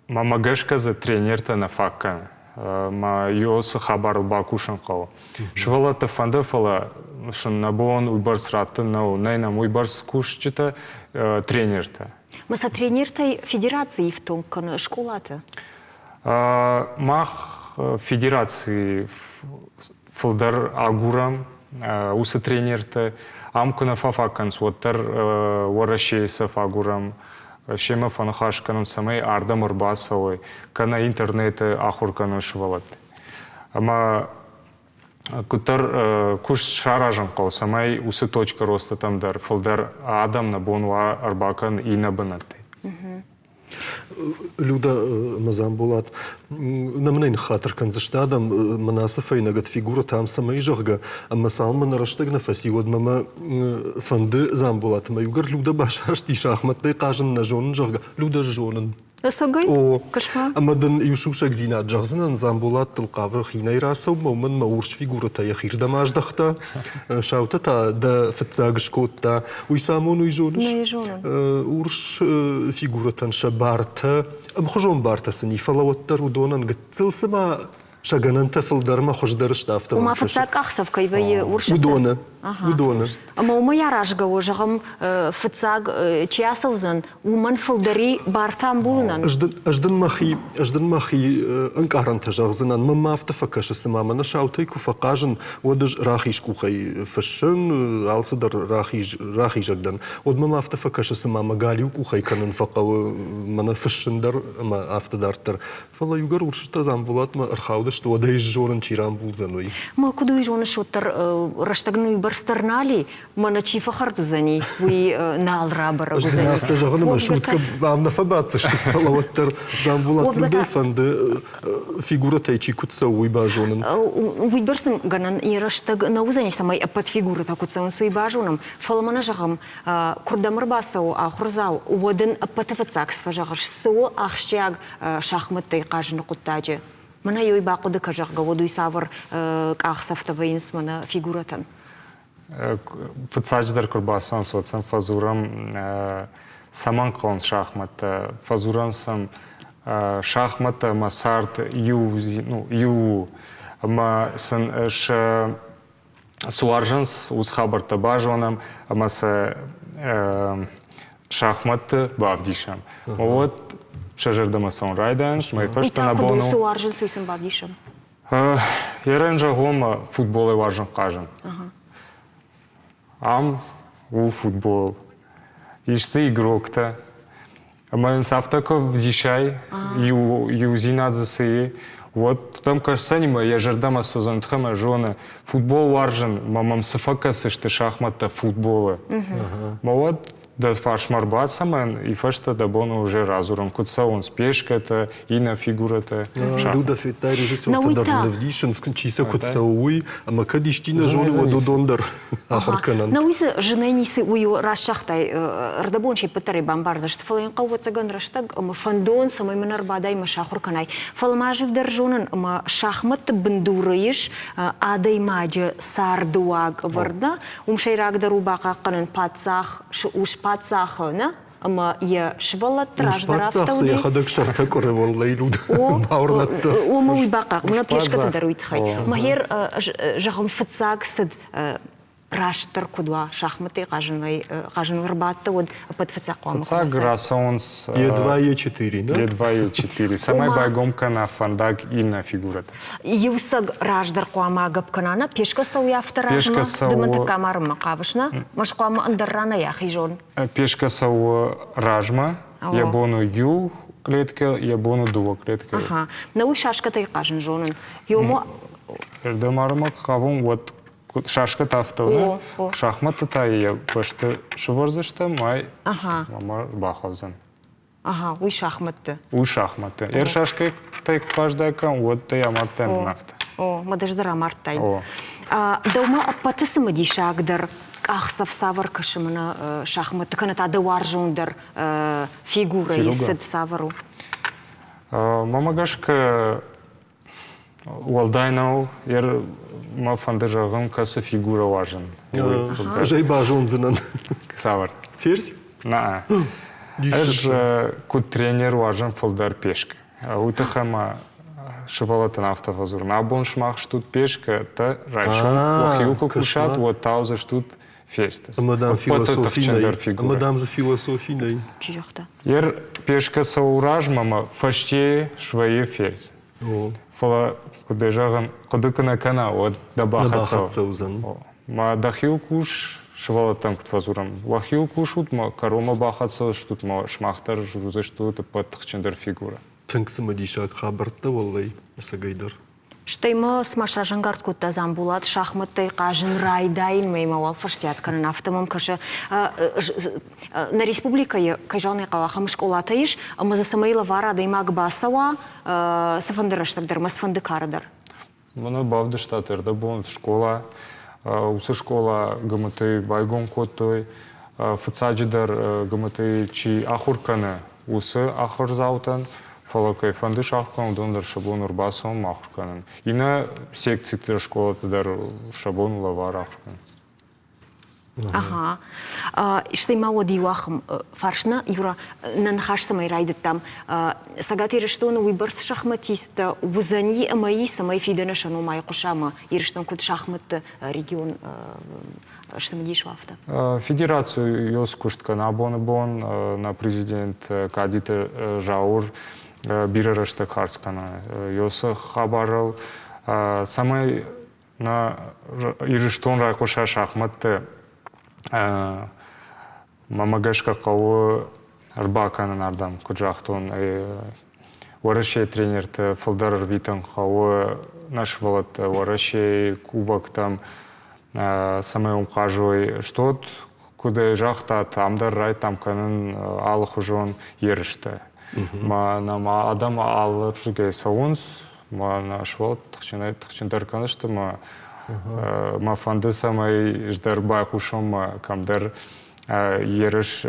мамагашка за тренерта на факка. Ма йосы хабар бакушан кау. Швалата фандафала шын набон уйбарс раты нау. Найнам уйбарс кушчита тренерта. Маса тренертай федерации в том школата? Мах федерации фалдар агурам, усы тренерта, амкуна фафакан своттар варашейсов агурам, шема фанахашканым самай ардам урбасовой, кана интернеты ахурканым швалат. Ама кутар куш шаражам кау самай усы точка роста тамдар, фалдар адам на бону арбакан и на банаты. Люда Мазамбулат, намнейн хатыр канзыштадам манасафай нагат фигура там самай жахга, ама салма нараштагна фасиод мама фанды Замбулат, ама югар люда башашти шахматтай кажын на жонын жахга, люда жонын. Сагай? Кашма? Амадан юшушак зина джахзынан Замбулат тылқавы хинай расау маман маурш фигура та яхир да маждахта, шаута та да фатзагшкотта, уйсамон уйжоныш, урш фигура тан шабарта, амхожон бартасыни фалаваттар удонан гыцылсыма шаганан тафылдарма хождарыш тафта. Ума фатзаг ахсавка ивай уршата? Удона. Удона. Ама ума яражга ожагам фатзаг чиасаузан, уман фылдари бартам булынан. Аждан махи анкаранта жагзынан, мама автофакаша самама на шаутайку факажан, одаж рахиш кухай фашын, алсадар рахи жагдан. Од мама автофакаша самама галиу кухай канан факау мана фашындар, ама автодартар. Фала югар уршата Замбулат ма архауда, что одай жоран чирам булзаной. Ма куду жона шоттар раштагну барстарнали, мана чифа хартузани, ви нал рабара гузани. Авто жагана шутка вам на фабаца, что фалаваттар Замбулат людей фанды фигура тайчи кутса уйба жонан. Ви барсам ганан и раштаг наузани самай под фигура такутса он суйба жонам. Фаламана жагам курдамыр басау ахурзау, уоден патафацакс фажагаш су ахщаг шахматтай кажны куттаджи. Мана йой бақуды кажагга водуй савар кахсафта вайнс мана фигуратан. Фацадждар курбасан суатсам фазурам саман калан шахмата. Фазурам сам шахмата масарт ю ма сан ш суаржынс уз хабарта бажванам, амаса шахматты бавдишам. Вот шажырдама сон райданс, май фашта на бону. Куда суаржын суйсын бавдишам? Ерен жагома футболы важен кажен. Ам у футбол. Ишсы игрок-то. Мэн сафтаков дишай, юзинадзасы. Вот там кажется, я жардама созонтхэма жона футбол важен, мамам сафакасы, что шахмата футбола. Вот да фашмар бацамен и фашта да бону уже разуром кутса он спешка-то и на фигура-то. Люда фета режиссер да вдишен скучися кутса уй, а макадиштина жона воду дондар ахарканан. На уйсы жененисы уй расшахтай рдабончий пытары бомбарза, что фалын кавуца ган раштаг, ма фандон самой манар бадай ма шахурканай. Фалмажив держонан ма шахмат бендурыш адай маджа сардуаг варда, умшайрак дарубака канан пацах уж пацахна, ама я швала траждарафта уди. Я ходок шарта коревон лейлуд. Баурнатта. О, мой бака, мна пешка дарует хай. Махер жахом фацак сад раштар кудва шахматы кажен варбатта вот под фацаком. Фацак грасонс. Е2, Е4, да? Е2, Е4. Самай байгомка на фандак и на фигурата. Юсаг раждар куама гапканана пешка сауя авторажма. Дыманта камар макавышна. Маш куама андаррана яхижон. Пешка сау ражма. Я бону ю клетка, я бону дуа клетка. Ага. Науи шашката и кажен жонен. Юмо. Эрдемарма кавун вот шашка тафтауна, шахмата тая пашты шварзашта май мама бахавзан. Ага, уй шахматты. Уй шахматы. Ер шашка тай каждая кам вот тай аматтен нафта. О, мадаждара мартай. Даума апатысы мадишагдар ахсав савар кашымына шахматты каната даваржундар фигура есед савару. Мама гашка Уалдайнау, ер ма фандажагам каса фигура важен. Жайба жонзынан. Савар. Ферзь? На. Эж кут тренер важен фалдар пешка. Утахама шевалата на автовазур. На бон шмах штут пешка, та райшон лохилка кушат, вот тауза штут ферзь. Мадам философиной. Мадам за философиной. Чижахта. Ер пешка саураж мама фаште швае ферзь. Фала куда жаган куда кана вот дабахацаузан. Ма дахил куш швала там ктвазурам. Лахил кушут ма карома бахаца штут ма шмахтар жузе штут патхчендер фигура. Тэнксы мадишак хабарта валлай сагайдар. Штайма смаша жангарску тазам булат шахматы кажен райдайн мейма вал фаштят канан автомом каша на республика я кажаны калахам школатаиш ама за самайла вара даймак басава сафандыраштагдар масфандыкардар. Мана бавды штатырда бон школа усы школа гмты байгон котой фцаджидар гмты чи ахурканы усы ахурзаутан Фалакай фанды шахкан дондар шаблон урбасом ахурканын. Ина секции школа тадар шаблон лавар ахуркан. Ага. Штайма води вахм фаршна юра нанхаш самай райдет там. Сагати рештон уйбарс шахматиста вузани амаи самай фидена шану май кушама ирештон кут шахмат регион что медиш вафта. Федерацию йоскуштка на бон на президент кадит жаур бирарашта харскана йоса хабарал самай на ирештон ракоша шахматты мамагашка кавы арбакана нардам куджахтон варашей тренер фалдар витан кавы наш волот варашей кубок там самай умхажой что куда жахта тамдар рай там канын алхужон ериште ма на адам алыржыгай саунс ма наш волот тахчиндар канышты ма фанды самай ждар байхушом камдар ериш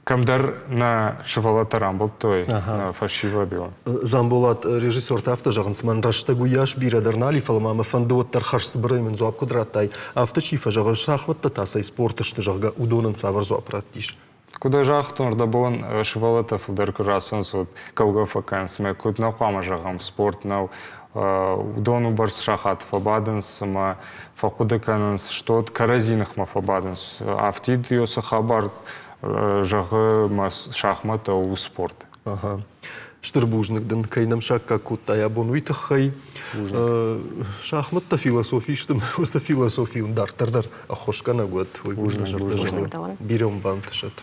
камдар на шевалата рамбол той на фашива дел. Замболат режиссер тафта жагынсман раштагу яш бирадернали фалмама фандуаттар харс бираймен зуап кудраттай авточифа жагы шахматта тасай спортышты жага удонын савар зуап раттиш. Куда жахтун рдабон швалата филдер курасан суд кауга факанс ме куд на қама жағам спорт нау удону барс шахат фабаденс ма факуда кананс штот каразинах ма фабаденс автид йоса хабар жағы ма шахмата у спорт. Ага. Штырбужныкдын кайнам шакка кутая бонуитахай шахматта философиштым оса философиун дартардар ахошкана год берем бантышат.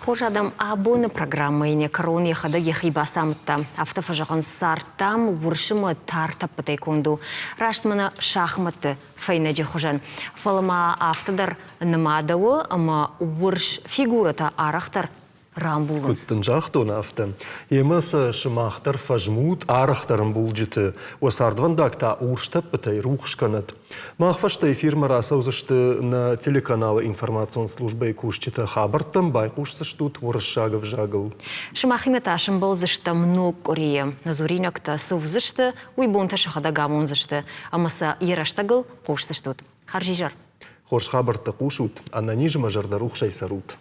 Хош адам абоны программы ине короне хада ехи басамтта автофажаган сартам вуршыма тарта патайконду раштмана шахматы файнаджи хожан фалма автодар намадавы ама вурш фигурата арахтар рамбулынс. Кутстын жахтон авто. Емаса шымахтар фажмут арахтарым булджиты. Осардвандакта урштап пытай рухшканат. Махфашта эфирма расаузышты на телеканалы информацион службы кушчита хабартам байкушсыштут уршагов жагыл. Шымахиметашым болзышты мног корея. Назуринакта сувзышты уйбонта шахада гамонзышты. Амаса ераштагыл кушсыштут. Харжижар. Хош хабарта кушут, а на нижма жардарух шайсарут.